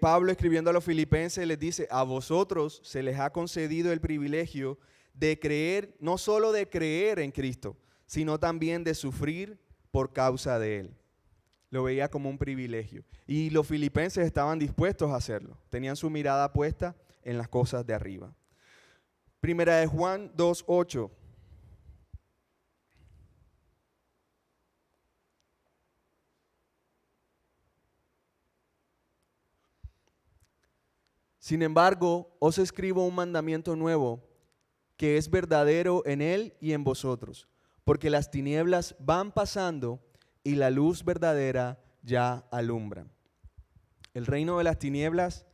Pablo, escribiendo a los filipenses, les dice, a vosotros se les ha concedido el privilegio de creer, no solo de creer en Cristo, sino también de sufrir por causa de Él. Lo veía como un privilegio. Y los filipenses estaban dispuestos a hacerlo. Tenían su mirada puesta en las cosas de arriba. Primera de Juan 2:8. Sin embargo, os escribo un mandamiento nuevo, que es verdadero en Él y en vosotros, porque las tinieblas van pasando y la luz verdadera ya alumbra. El reino de las tinieblas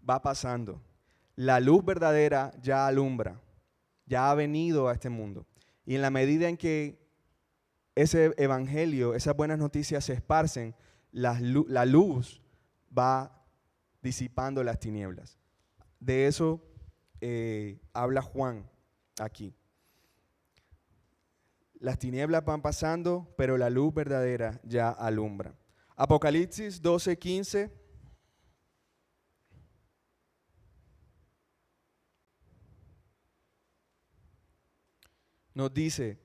va pasando. La luz verdadera ya alumbra, ya ha venido a este mundo. Y en la medida en que ese evangelio, esas buenas noticias se esparcen, la luz va disipando las tinieblas. De eso habla Juan aquí. Las tinieblas van pasando, pero la luz verdadera ya alumbra. Apocalipsis 12:15. Nos dice,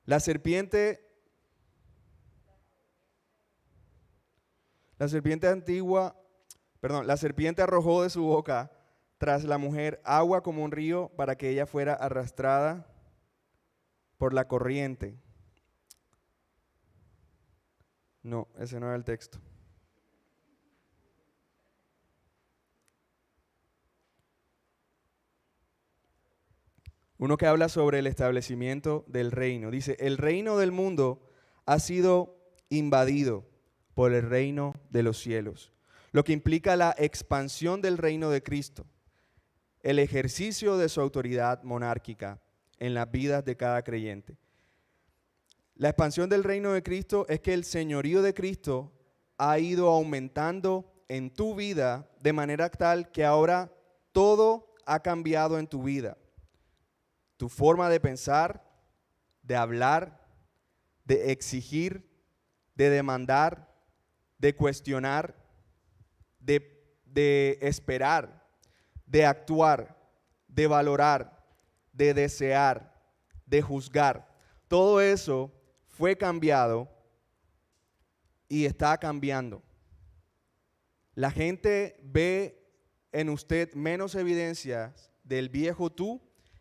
la serpiente arrojó de su boca tras la mujer agua como un río para que ella fuera arrastrada por la corriente. No, ese no era el texto. Uno que habla sobre el establecimiento del reino. Dice, el reino del mundo ha sido invadido por el reino de los cielos, lo que implica la expansión del reino de Cristo, el ejercicio de su autoridad monárquica en las vidas de cada creyente. La expansión del reino de Cristo es que el señorío de Cristo ha ido aumentando en tu vida de manera tal que ahora todo ha cambiado en tu vida. Tu forma de pensar, de hablar, de exigir, de demandar, de cuestionar, de esperar, de actuar, de valorar, de desear, de juzgar. Todo eso fue cambiado y está cambiando. La gente ve en usted menos evidencias del viejo tú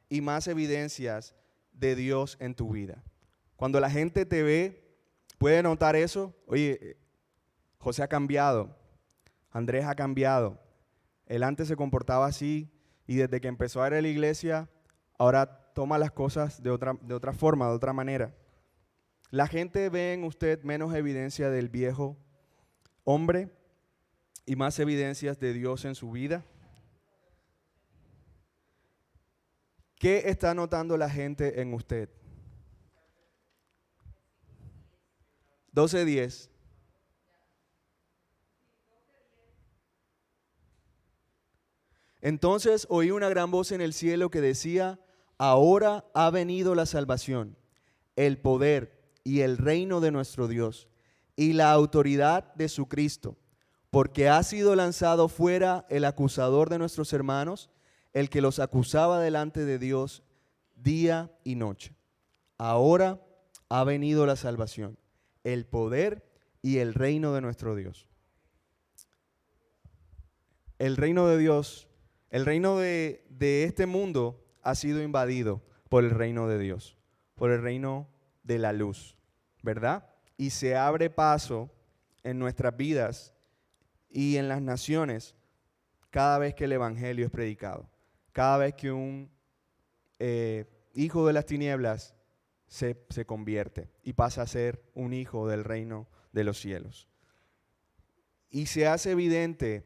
y más evidencias de Dios en tu vida. Cuando la gente te ve, puede notar eso. Oye, José ha cambiado, Andrés ha cambiado. Él antes se comportaba así y desde que empezó a ir a la iglesia, ahora toma las cosas de otra forma, de otra manera. La gente ve en usted menos evidencia del viejo hombre y más evidencias de Dios en su vida. ¿Qué está notando la gente en usted? 12:10. Entonces oí una gran voz en el cielo que decía, ahora ha venido la salvación, el poder y el reino de nuestro Dios y la autoridad de su Cristo, porque ha sido lanzado fuera el acusador de nuestros hermanos, el que los acusaba delante de Dios día y noche. Ahora ha venido la salvación, el poder y el reino de nuestro Dios. El reino de Dios, el reino de este mundo ha sido invadido por el reino de Dios, por el reino de la luz, ¿verdad? Y se abre paso en nuestras vidas y en las naciones cada vez que el evangelio es predicado, cada vez que un hijo de las tinieblas se convierte y pasa a ser un hijo del reino de los cielos. Y se hace evidente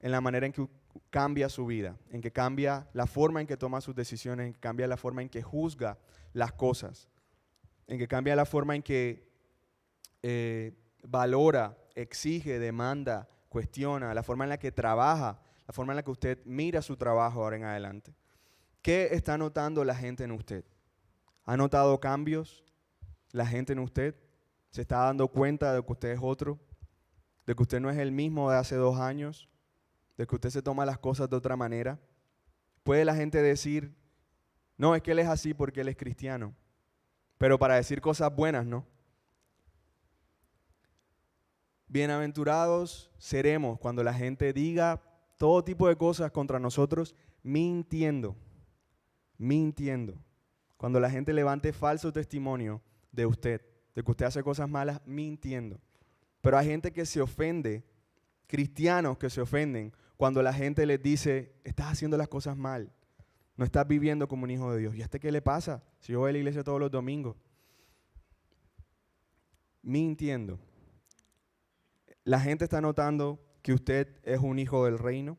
en la manera en que cambia su vida, en que cambia la forma en que toma sus decisiones, en que cambia la forma en que juzga las cosas, en que cambia la forma en que valora, exige, demanda, cuestiona, la forma en la que trabaja, la forma en la que usted mira su trabajo ahora en adelante. ¿Qué está notando la gente en usted? ¿Ha notado cambios la gente en usted? ¿Se está dando cuenta de que usted es otro? ¿De que usted no es el mismo de hace 2 años? ¿De que usted se toma las cosas de otra manera? ¿Puede la gente decir, no, es que él es así porque él es cristiano? Pero para decir cosas buenas, ¿no? Bienaventurados seremos cuando la gente diga todo tipo de cosas contra nosotros mintiendo. Cuando la gente levante falso testimonio de usted, de que usted hace cosas malas mintiendo. Pero hay gente que se ofende, cristianos que se ofenden, cuando la gente les dice, estás haciendo las cosas mal, no estás viviendo como un hijo de Dios. ¿Y a este qué le pasa? Si yo voy a la iglesia todos los domingos. Mintiendo. La gente está notando que usted es un hijo del reino.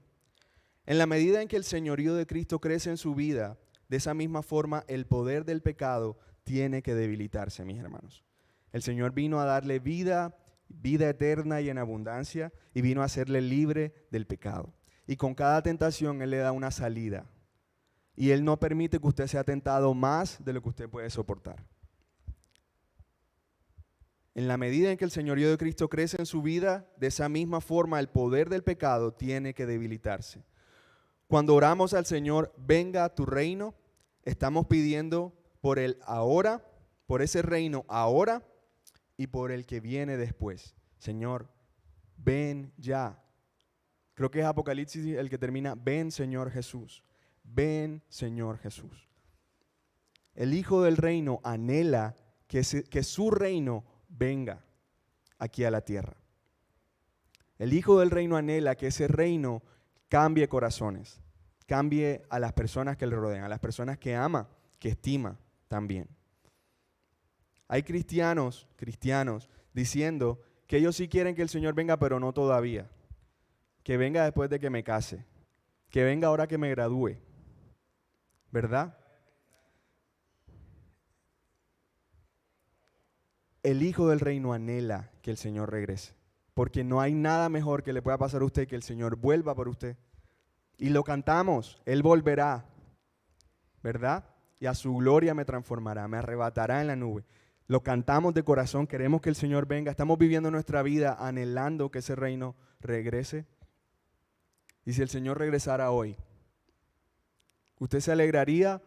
En la medida en que el señorío de Cristo crece en su vida, de esa misma forma el poder del pecado tiene que debilitarse, mis hermanos. El Señor vino a darle vida eterna y en abundancia, y vino a hacerle libre del pecado. Y con cada tentación Él le da una salida. Y Él no permite que usted sea tentado más de lo que usted puede soportar. En la medida en que el señorío de Cristo crece en su vida, de esa misma forma el poder del pecado tiene que debilitarse. Cuando oramos al Señor, venga a tu reino, estamos pidiendo por el ahora, por ese reino ahora y por el que viene después. Señor, ven ya. Creo que es Apocalipsis el que termina, ven Señor Jesús, ven Señor Jesús. El Hijo del Reino anhela que su reino venga aquí a la tierra. El Hijo del Reino anhela que ese reino cambie corazones, cambie a las personas que le rodean, a las personas que ama, que estima también. Hay cristianos diciendo que ellos sí quieren que el Señor venga, pero no todavía. Que venga después de que me case, que venga ahora que me gradúe, ¿verdad? El Hijo del Reino anhela que el Señor regrese, porque no hay nada mejor que le pueda pasar a usted que el Señor vuelva por usted. Y lo cantamos, Él volverá, ¿verdad? Y a su gloria me transformará, me arrebatará en la nube. Lo cantamos de corazón, queremos que el Señor venga, estamos viviendo nuestra vida anhelando que ese reino regrese. Y si el Señor regresara hoy, ¿usted se alegraría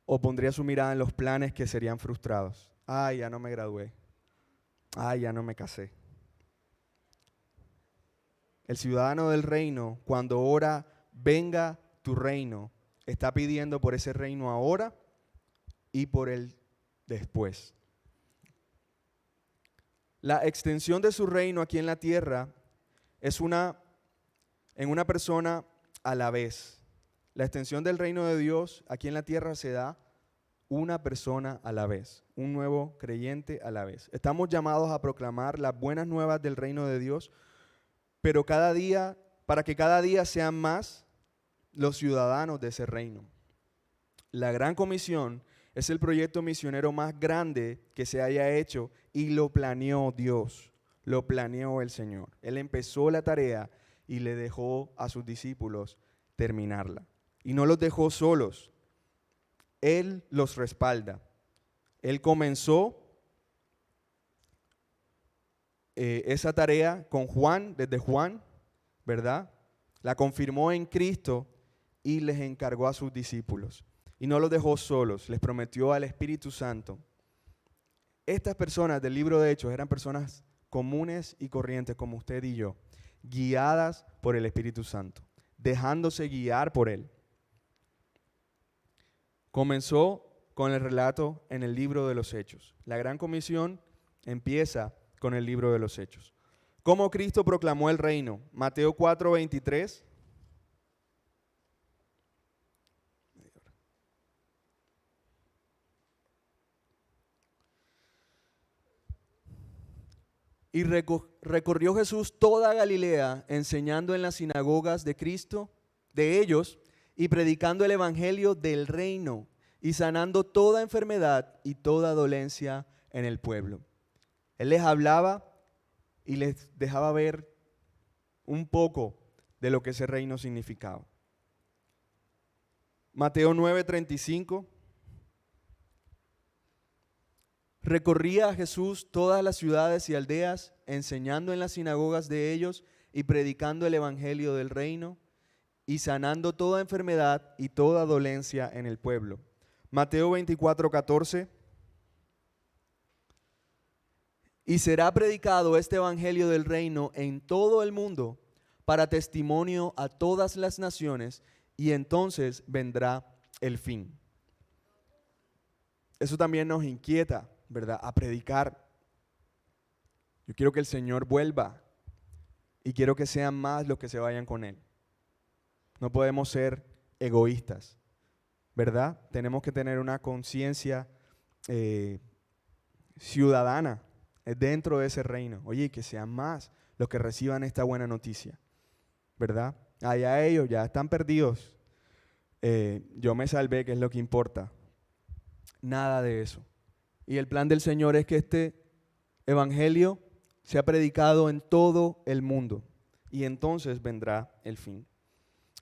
o pondría su mirada en los planes que serían frustrados? Ay, ya no me gradué. Ay, ya no me casé. El ciudadano del reino, cuando ora, venga tu reino, está pidiendo por ese reino ahora y por el después. La extensión de su reino aquí en la tierra es en una persona a la vez. La extensión del reino de Dios aquí en la tierra se da una persona a la vez, un nuevo creyente a la vez. Estamos llamados a proclamar las buenas nuevas del reino de Dios, pero para que cada día sean más los ciudadanos de ese reino. La Gran Comisión es el proyecto misionero más grande que se haya hecho y lo planeó Dios, lo planeó el Señor. Él empezó la tarea y le dejó a sus discípulos terminarla. Y no los dejó solos, Él los respalda. Él comenzó esa tarea con Juan, desde Juan, ¿verdad? La confirmó en Cristo y les encargó a sus discípulos. Y no los dejó solos, les prometió al Espíritu Santo. Estas personas del libro de Hechos eran personas comunes y corrientes como usted y yo, guiadas por el Espíritu Santo, dejándose guiar por Él. Comenzó con el relato en el libro de los Hechos. La Gran Comisión empieza con el libro de los Hechos. ¿Cómo Cristo proclamó el reino? Mateo 4:23. Y recorrió Jesús toda Galilea, enseñando en las sinagogas de Cristo, de ellos, y predicando el evangelio del reino, y sanando toda enfermedad y toda dolencia en el pueblo. Él les hablaba y les dejaba ver un poco de lo que ese reino significaba. Mateo 9:35. Recorría Jesús todas las ciudades y aldeas, enseñando en las sinagogas de ellos y predicando el evangelio del reino y sanando toda enfermedad y toda dolencia en el pueblo. Mateo 24:14. Y será predicado este evangelio del reino en todo el mundo para testimonio a todas las naciones, y entonces vendrá el fin. Eso también nos inquieta, ¿verdad? A predicar. Yo quiero que el Señor vuelva y quiero que sean más los que se vayan con Él. No podemos ser egoístas, ¿verdad? Tenemos que tener una conciencia ciudadana dentro de ese reino. Oye, que sean más los que reciban esta buena noticia, ¿verdad? Allá ellos ya están perdidos. Yo me salvé, que es lo que importa. Nada de eso. Y el plan del Señor es que este evangelio sea predicado en todo el mundo y entonces vendrá el fin.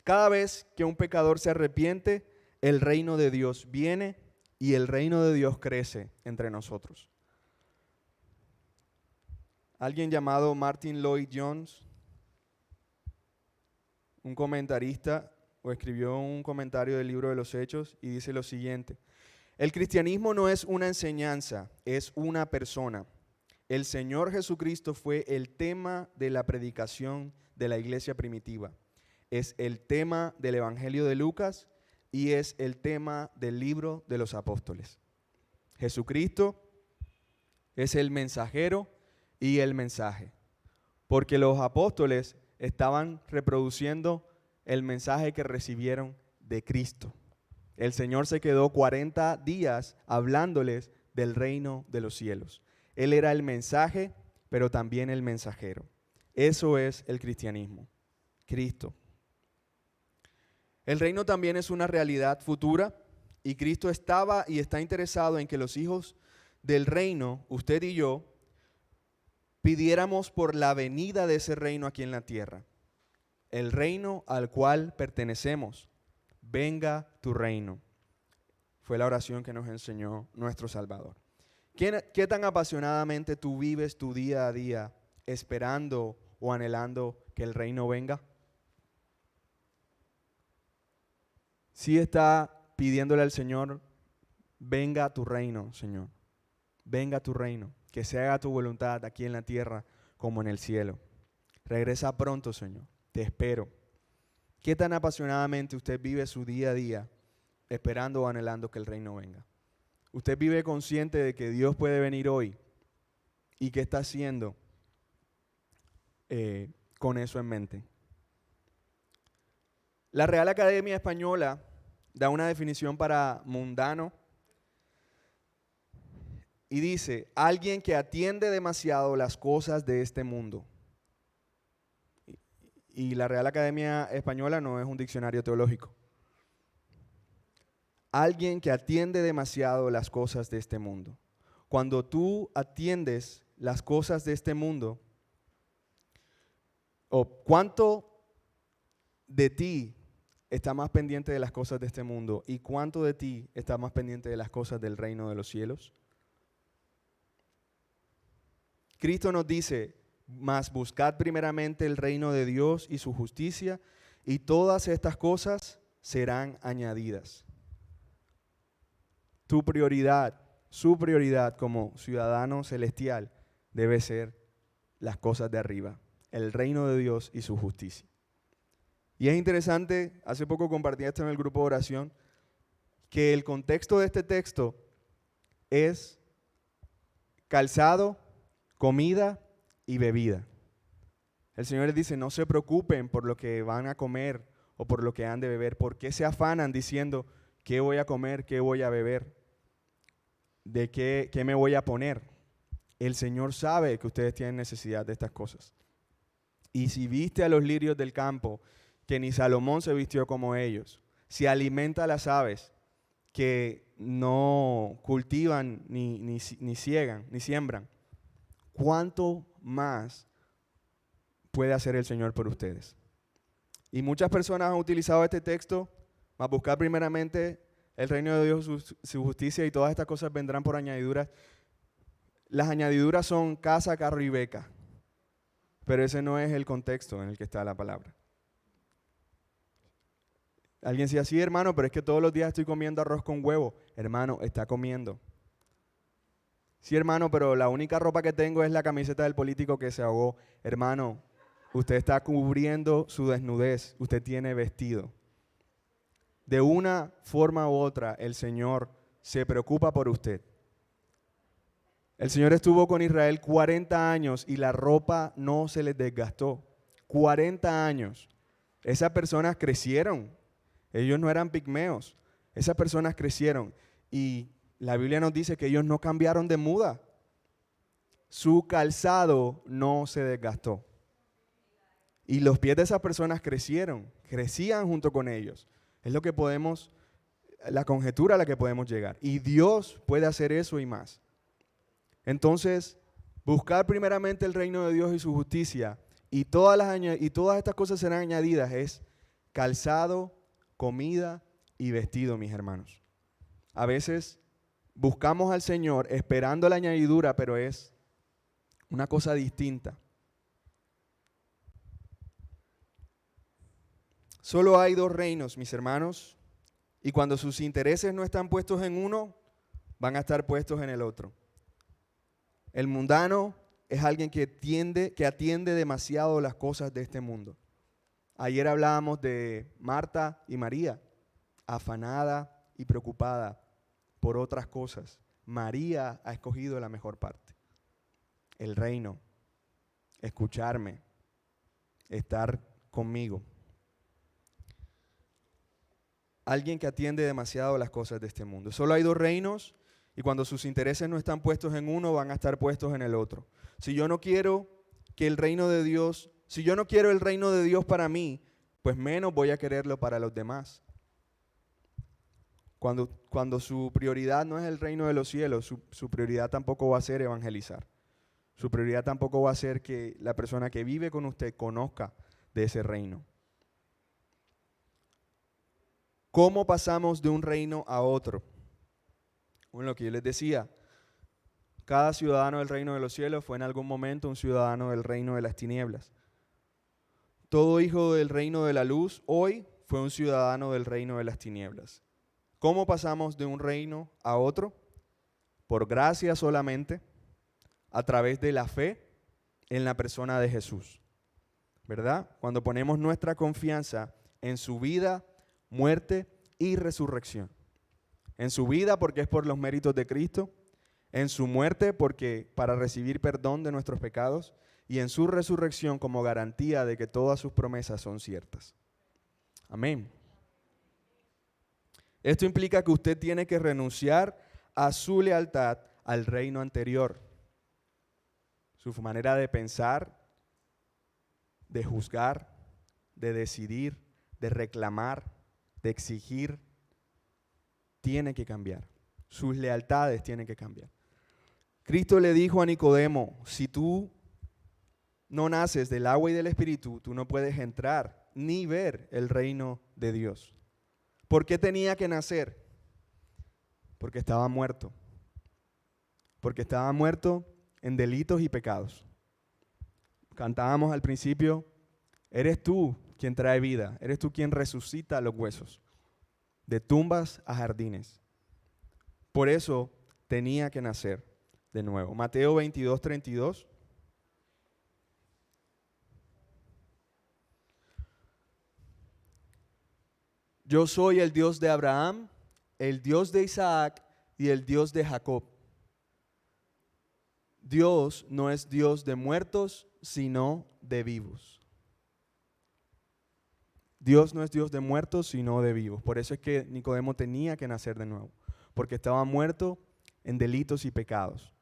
Cada vez que un pecador se arrepiente, el reino de Dios viene y el reino de Dios crece entre nosotros. Alguien llamado Martin Lloyd Jones, un comentarista, escribió un comentario del libro de los Hechos y dice lo siguiente: el cristianismo no es una enseñanza, es una persona. El Señor Jesucristo fue el tema de la predicación de la iglesia primitiva. Es el tema del Evangelio de Lucas y es el tema del libro de los apóstoles. Jesucristo es el mensajero y el mensaje, porque los apóstoles estaban reproduciendo el mensaje que recibieron de Cristo. El Señor se quedó 40 días hablándoles del reino de los cielos. Él era el mensaje, pero también el mensajero. Eso es el cristianismo, Cristo. El reino también es una realidad futura y Cristo estaba y está interesado en que los hijos del reino, usted y yo, pidiéramos por la venida de ese reino aquí en la tierra. El reino al cual pertenecemos. Venga tu reino. Fue la oración que nos enseñó nuestro Salvador. ¿Qué tan apasionadamente tú vives tu día a día esperando o anhelando que el reino venga? Sí está pidiéndole al Señor, venga tu reino, Señor. Venga tu reino. Que se haga tu voluntad aquí en la tierra como en el cielo. Regresa pronto, Señor. Te espero. ¿Qué tan apasionadamente usted vive su día a día esperando o anhelando que el reino venga? ¿Usted vive consciente de que Dios puede venir hoy? ¿Y qué está haciendo con eso en mente? La Real Academia Española da una definición para mundano y dice: alguien que atiende demasiado las cosas de este mundo. Y la Real Academia Española no es un diccionario teológico. Alguien que atiende demasiado las cosas de este mundo. Cuando tú atiendes las cosas de este mundo, o cuánto de ti está más pendiente de las cosas de este mundo y cuánto de ti está más pendiente de las cosas del reino de los cielos. Cristo nos dice: mas buscad primeramente el reino de Dios y su justicia, y todas estas cosas serán añadidas. Tu prioridad, su prioridad como ciudadano celestial debe ser las cosas de arriba, el reino de Dios y su justicia. Y es interesante, hace poco compartí esto en el grupo de oración, que el contexto de este texto es calzado, comida y bebida. El Señor les dice, no se preocupen por lo que van a comer o por lo que han de beber. ¿Por qué se afanan diciendo, qué voy a comer, qué voy a beber? ¿De qué me voy a poner? El Señor sabe que ustedes tienen necesidad de estas cosas. Y si viste a los lirios del campo, que ni Salomón se vistió como ellos, si alimenta a las aves, que no cultivan ni ciegan, ni siembran, ¿cuánto más puede hacer el Señor por ustedes? Y muchas personas han utilizado este texto para buscar primeramente el reino de Dios, su justicia, y todas estas cosas vendrán por añadiduras. Las añadiduras son casa, carro y beca, pero ese no es el contexto en el que está la palabra. Alguien dice así, hermano, pero es que todos los días estoy comiendo arroz con huevo. Hermano, está comiendo. Sí, hermano, pero la única ropa que tengo es la camiseta del político que se ahogó. Hermano, usted está cubriendo su desnudez, usted tiene vestido. De una forma u otra, el Señor se preocupa por usted. El Señor estuvo con Israel 40 años y la ropa no se les desgastó. 40 años. Esas personas crecieron. Ellos no eran pigmeos. Esas personas crecieron. Y la Biblia nos dice que ellos no cambiaron de muda. Su calzado no se desgastó. Y los pies de esas personas crecieron, crecían junto con ellos. Es lo que podemos, la conjetura a la que podemos llegar. Y Dios puede hacer eso y más. Entonces, buscar primeramente el reino de Dios y su justicia, y todas estas cosas serán añadidas, es calzado, comida y vestido, mis hermanos. A veces buscamos al Señor esperando la añadidura, pero es una cosa distinta. Solo hay dos reinos, mis hermanos, y cuando sus intereses no están puestos en uno, van a estar puestos en el otro. El mundano es alguien que atiende demasiado las cosas de este mundo. Ayer hablábamos de Marta y María, afanada y preocupada por otras cosas. María ha escogido la mejor parte. El reino, escucharme, estar conmigo. Alguien que atiende demasiado las cosas de este mundo. Solo hay dos reinos y cuando sus intereses no están puestos en uno, van a estar puestos en el otro. Si yo no quiero el reino de Dios para mí, pues menos voy a quererlo para los demás. Cuando su prioridad no es el reino de los cielos, su prioridad tampoco va a ser evangelizar. Su prioridad tampoco va a ser que la persona que vive con usted conozca de ese reino. ¿Cómo pasamos de un reino a otro? Bueno, lo que yo les decía, cada ciudadano del reino de los cielos fue en algún momento un ciudadano del reino de las tinieblas. Todo hijo del reino de la luz hoy fue un ciudadano del reino de las tinieblas. ¿Cómo pasamos de un reino a otro? Por gracia solamente, a través de la fe en la persona de Jesús. ¿Verdad? Cuando ponemos nuestra confianza en su vida, muerte y resurrección. En su vida porque es por los méritos de Cristo, en su muerte porque para recibir perdón de nuestros pecados y en su resurrección como garantía de que todas sus promesas son ciertas. Amén. Esto implica que usted tiene que renunciar a su lealtad al reino anterior. Su manera de pensar, de juzgar, de decidir, de reclamar, de exigir, tiene que cambiar. Sus lealtades tienen que cambiar. Cristo le dijo a Nicodemo, si tú no naces del agua y del Espíritu, tú no puedes entrar ni ver el reino de Dios. ¿Por qué tenía que nacer? Porque estaba muerto. Porque estaba muerto en delitos y pecados. Cantábamos al principio, eres tú quien trae vida, eres tú quien resucita los huesos, de tumbas a jardines. Por eso tenía que nacer de nuevo. Mateo 22:32. Yo soy el Dios de Abraham, el Dios de Isaac y el Dios de Jacob. Dios no es Dios de muertos, sino de vivos. Dios no es Dios de muertos, sino de vivos. Por eso es que Nicodemo tenía que nacer de nuevo, porque estaba muerto en delitos y pecados.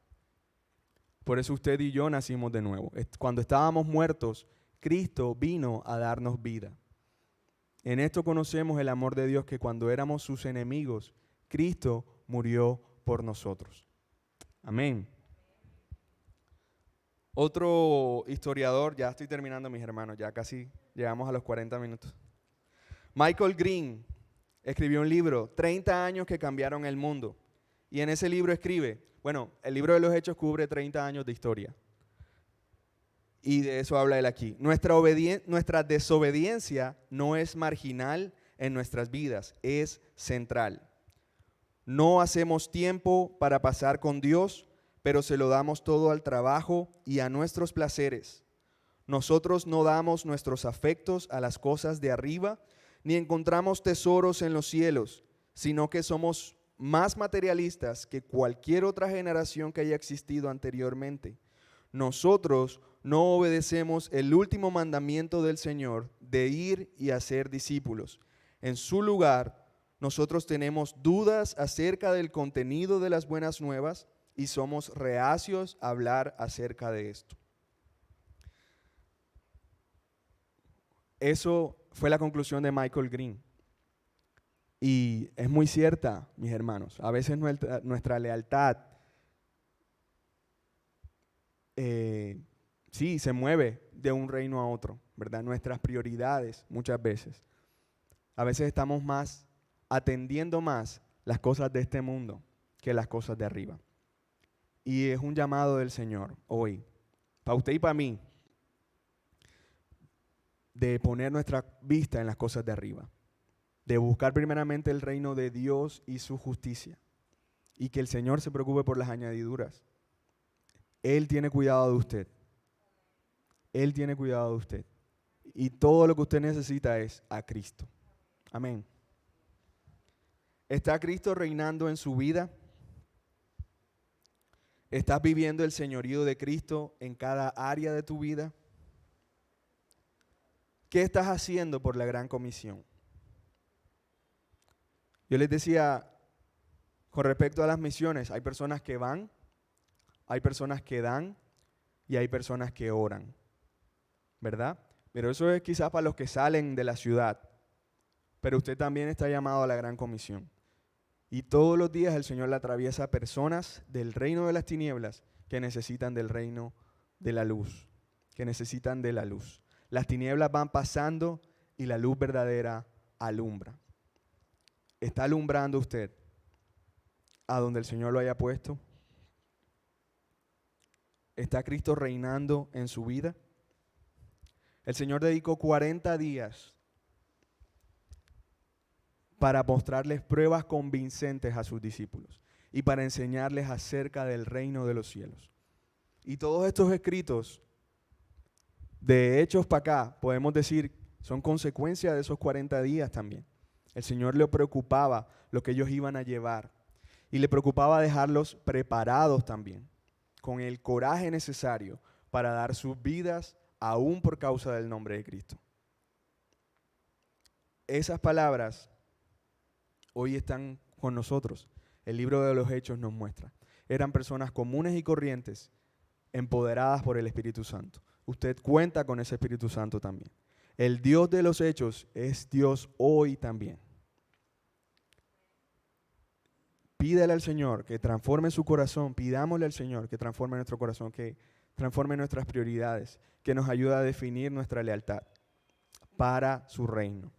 Por eso usted y yo nacimos de nuevo. Cuando estábamos muertos, Cristo vino a darnos vida. En esto conocemos el amor de Dios, que cuando éramos sus enemigos, Cristo murió por nosotros. Amén. Otro historiador, ya estoy terminando, mis hermanos, ya casi llegamos a los 40 minutos. Michael Green escribió un libro, 30 años que cambiaron el mundo. Y en ese libro escribe, bueno, el libro de los Hechos cubre 30 años de historia. Y de eso habla él aquí. Nuestra desobediencia no es marginal en nuestras vidas, es central. No hacemos tiempo para pasar con Dios, pero se lo damos todo al trabajo y a nuestros placeres. Nosotros no damos nuestros afectos a las cosas de arriba, ni encontramos tesoros en los cielos, sino que somos más materialistas que cualquier otra generación que haya existido anteriormente. Nosotros no obedecemos el último mandamiento del Señor de ir y hacer discípulos. En su lugar, nosotros tenemos dudas acerca del contenido de las buenas nuevas y somos reacios a hablar acerca de esto. Eso fue la conclusión de Michael Green. Y es muy cierta, mis hermanos. A veces nuestra lealtad sí se mueve de un reino a otro, ¿verdad? Nuestras prioridades muchas veces. A veces estamos atendiendo más las cosas de este mundo que las cosas de arriba. Y es un llamado del Señor hoy, para usted y para mí, de poner nuestra vista en las cosas de arriba, de buscar primeramente el reino de Dios y su justicia, y que el Señor se preocupe por las añadiduras. Él tiene cuidado de usted. Él tiene cuidado de usted. Y todo lo que usted necesita es a Cristo. Amén. ¿Está Cristo reinando en su vida? ¿Estás viviendo el señorío de Cristo en cada área de tu vida? ¿Qué estás haciendo por la gran comisión? Yo les decía, con respecto a las misiones, hay personas que van, hay personas que dan y hay personas que oran, ¿verdad? Pero eso es quizás para los que salen de la ciudad. Pero usted también está llamado a la gran comisión. Y todos los días el Señor le atraviesa a personas del reino de las tinieblas que necesitan del reino de la luz, que necesitan de la luz. Las tinieblas van pasando y la luz verdadera alumbra. ¿Está alumbrando usted a donde el Señor lo haya puesto? ¿Está Cristo reinando en su vida? El Señor dedicó 40 días para mostrarles pruebas convincentes a sus discípulos y para enseñarles acerca del reino de los cielos. Y todos estos escritos, de Hechos para acá, podemos decir, son consecuencia de esos 40 días también. El Señor le preocupaba lo que ellos iban a llevar y le preocupaba dejarlos preparados también, con el coraje necesario para dar sus vidas aún por causa del nombre de Cristo. Esas palabras hoy están con nosotros. El libro de los Hechos nos muestra. Eran personas comunes y corrientes, empoderadas por el Espíritu Santo. Usted cuenta con ese Espíritu Santo también. El Dios de los Hechos es Dios hoy también. Pídele al Señor que transforme su corazón, pidámosle al Señor que transforme nuestro corazón, que transforme nuestras prioridades, que nos ayude a definir nuestra lealtad para su reino.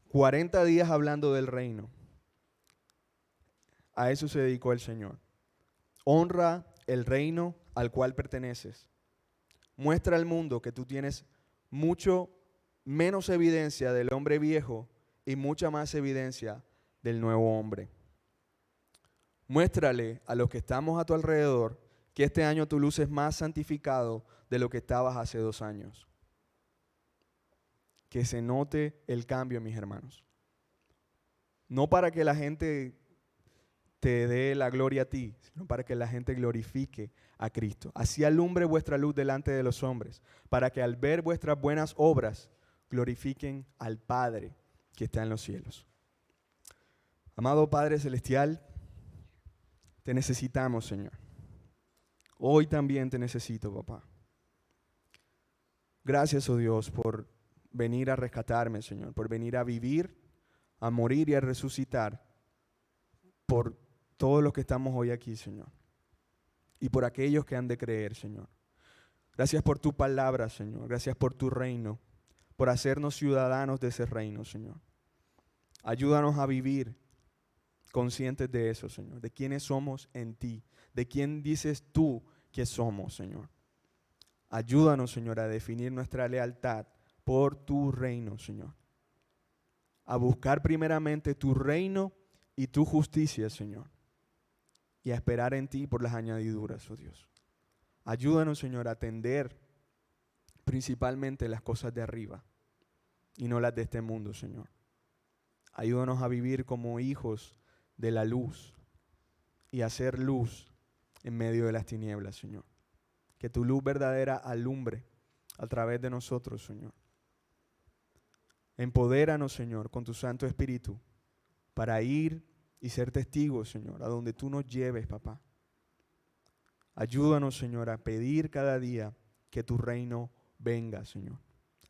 40 días hablando del reino. A eso se dedicó el Señor. Honra el reino al cual perteneces. Muestra al mundo que tú tienes mucho menos evidencia del hombre viejo y mucha más evidencia del nuevo hombre. Muéstrale a los que estamos a tu alrededor que este año tú luces más santificado de lo que estabas hace 2 años. Que se note el cambio, mis hermanos. No para que la gente te dé la gloria a ti, sino para que la gente glorifique a Cristo. Así alumbre vuestra luz delante de los hombres, para que al ver vuestras buenas obras glorifiquen al Padre que está en los cielos. Amado Padre Celestial, te necesitamos, Señor. Hoy también te necesito, papá. Gracias, oh Dios, por venir a rescatarme, Señor, por venir a vivir, a morir y a resucitar, por todos los que estamos hoy aquí, Señor, y por aquellos que han de creer, Señor. Gracias por tu palabra, Señor. Gracias por tu reino, por hacernos ciudadanos de ese reino, Señor. Ayúdanos a vivir conscientes de eso, Señor, de quiénes somos en ti, de quién dices tú que somos, Señor. Ayúdanos, Señor, a definir nuestra lealtad por tu reino, Señor. A buscar primeramente tu reino y tu justicia, Señor. Y a esperar en ti por las añadiduras, oh Dios. Ayúdanos, Señor, a atender principalmente las cosas de arriba y no las de este mundo, Señor. Ayúdanos a vivir como hijos de la luz y a hacer luz en medio de las tinieblas, Señor. Que tu luz verdadera alumbre a través de nosotros, Señor. Empodéranos, Señor, con tu Santo Espíritu para ir y ser testigos, Señor, a donde tú nos lleves, papá. Ayúdanos, Señor, a pedir cada día que tu reino venga, Señor,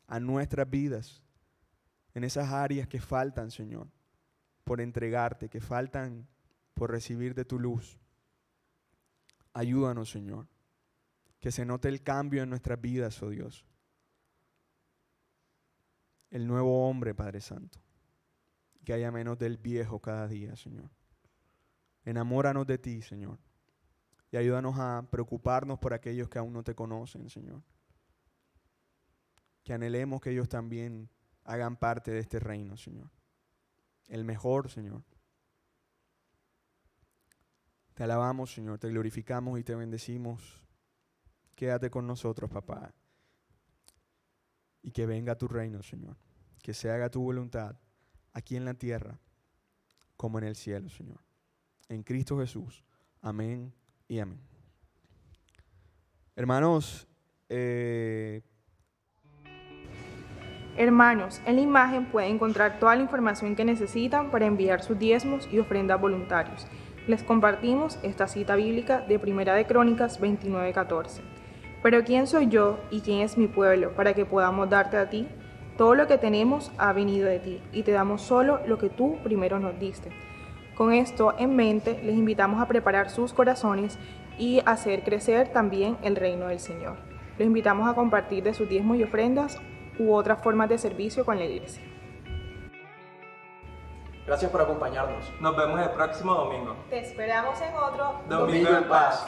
a nuestras vidas, en esas áreas que faltan, Señor, por entregarte, que faltan por recibir de tu luz. Ayúdanos, Señor, que se note el cambio en nuestras vidas, oh Dios. El nuevo hombre, Padre Santo. Que haya menos del viejo cada día, Señor. Enamóranos de ti, Señor. Y ayúdanos a preocuparnos por aquellos que aún no te conocen, Señor. Que anhelemos que ellos también hagan parte de este reino, Señor. El mejor, Señor. Te alabamos, Señor, te glorificamos y te bendecimos. Quédate con nosotros, papá. Y que venga tu reino, Señor. Que se haga tu voluntad aquí en la tierra como en el cielo, Señor. En Cristo Jesús. Amén y amén. Hermanos, Hermanos, en la imagen pueden encontrar toda la información que necesitan para enviar sus diezmos y ofrendas voluntarios. Les compartimos esta cita bíblica de Primera de Crónicas 29:14. Pero ¿quién soy yo y quién es mi pueblo para que podamos darte a ti? Todo lo que tenemos ha venido de ti y te damos solo lo que tú primero nos diste. Con esto en mente, les invitamos a preparar sus corazones y hacer crecer también el reino del Señor. Los invitamos a compartir de sus diezmos y ofrendas u otras formas de servicio con la iglesia. Gracias por acompañarnos. Nos vemos el próximo domingo. Te esperamos en otro Domingo en Paz.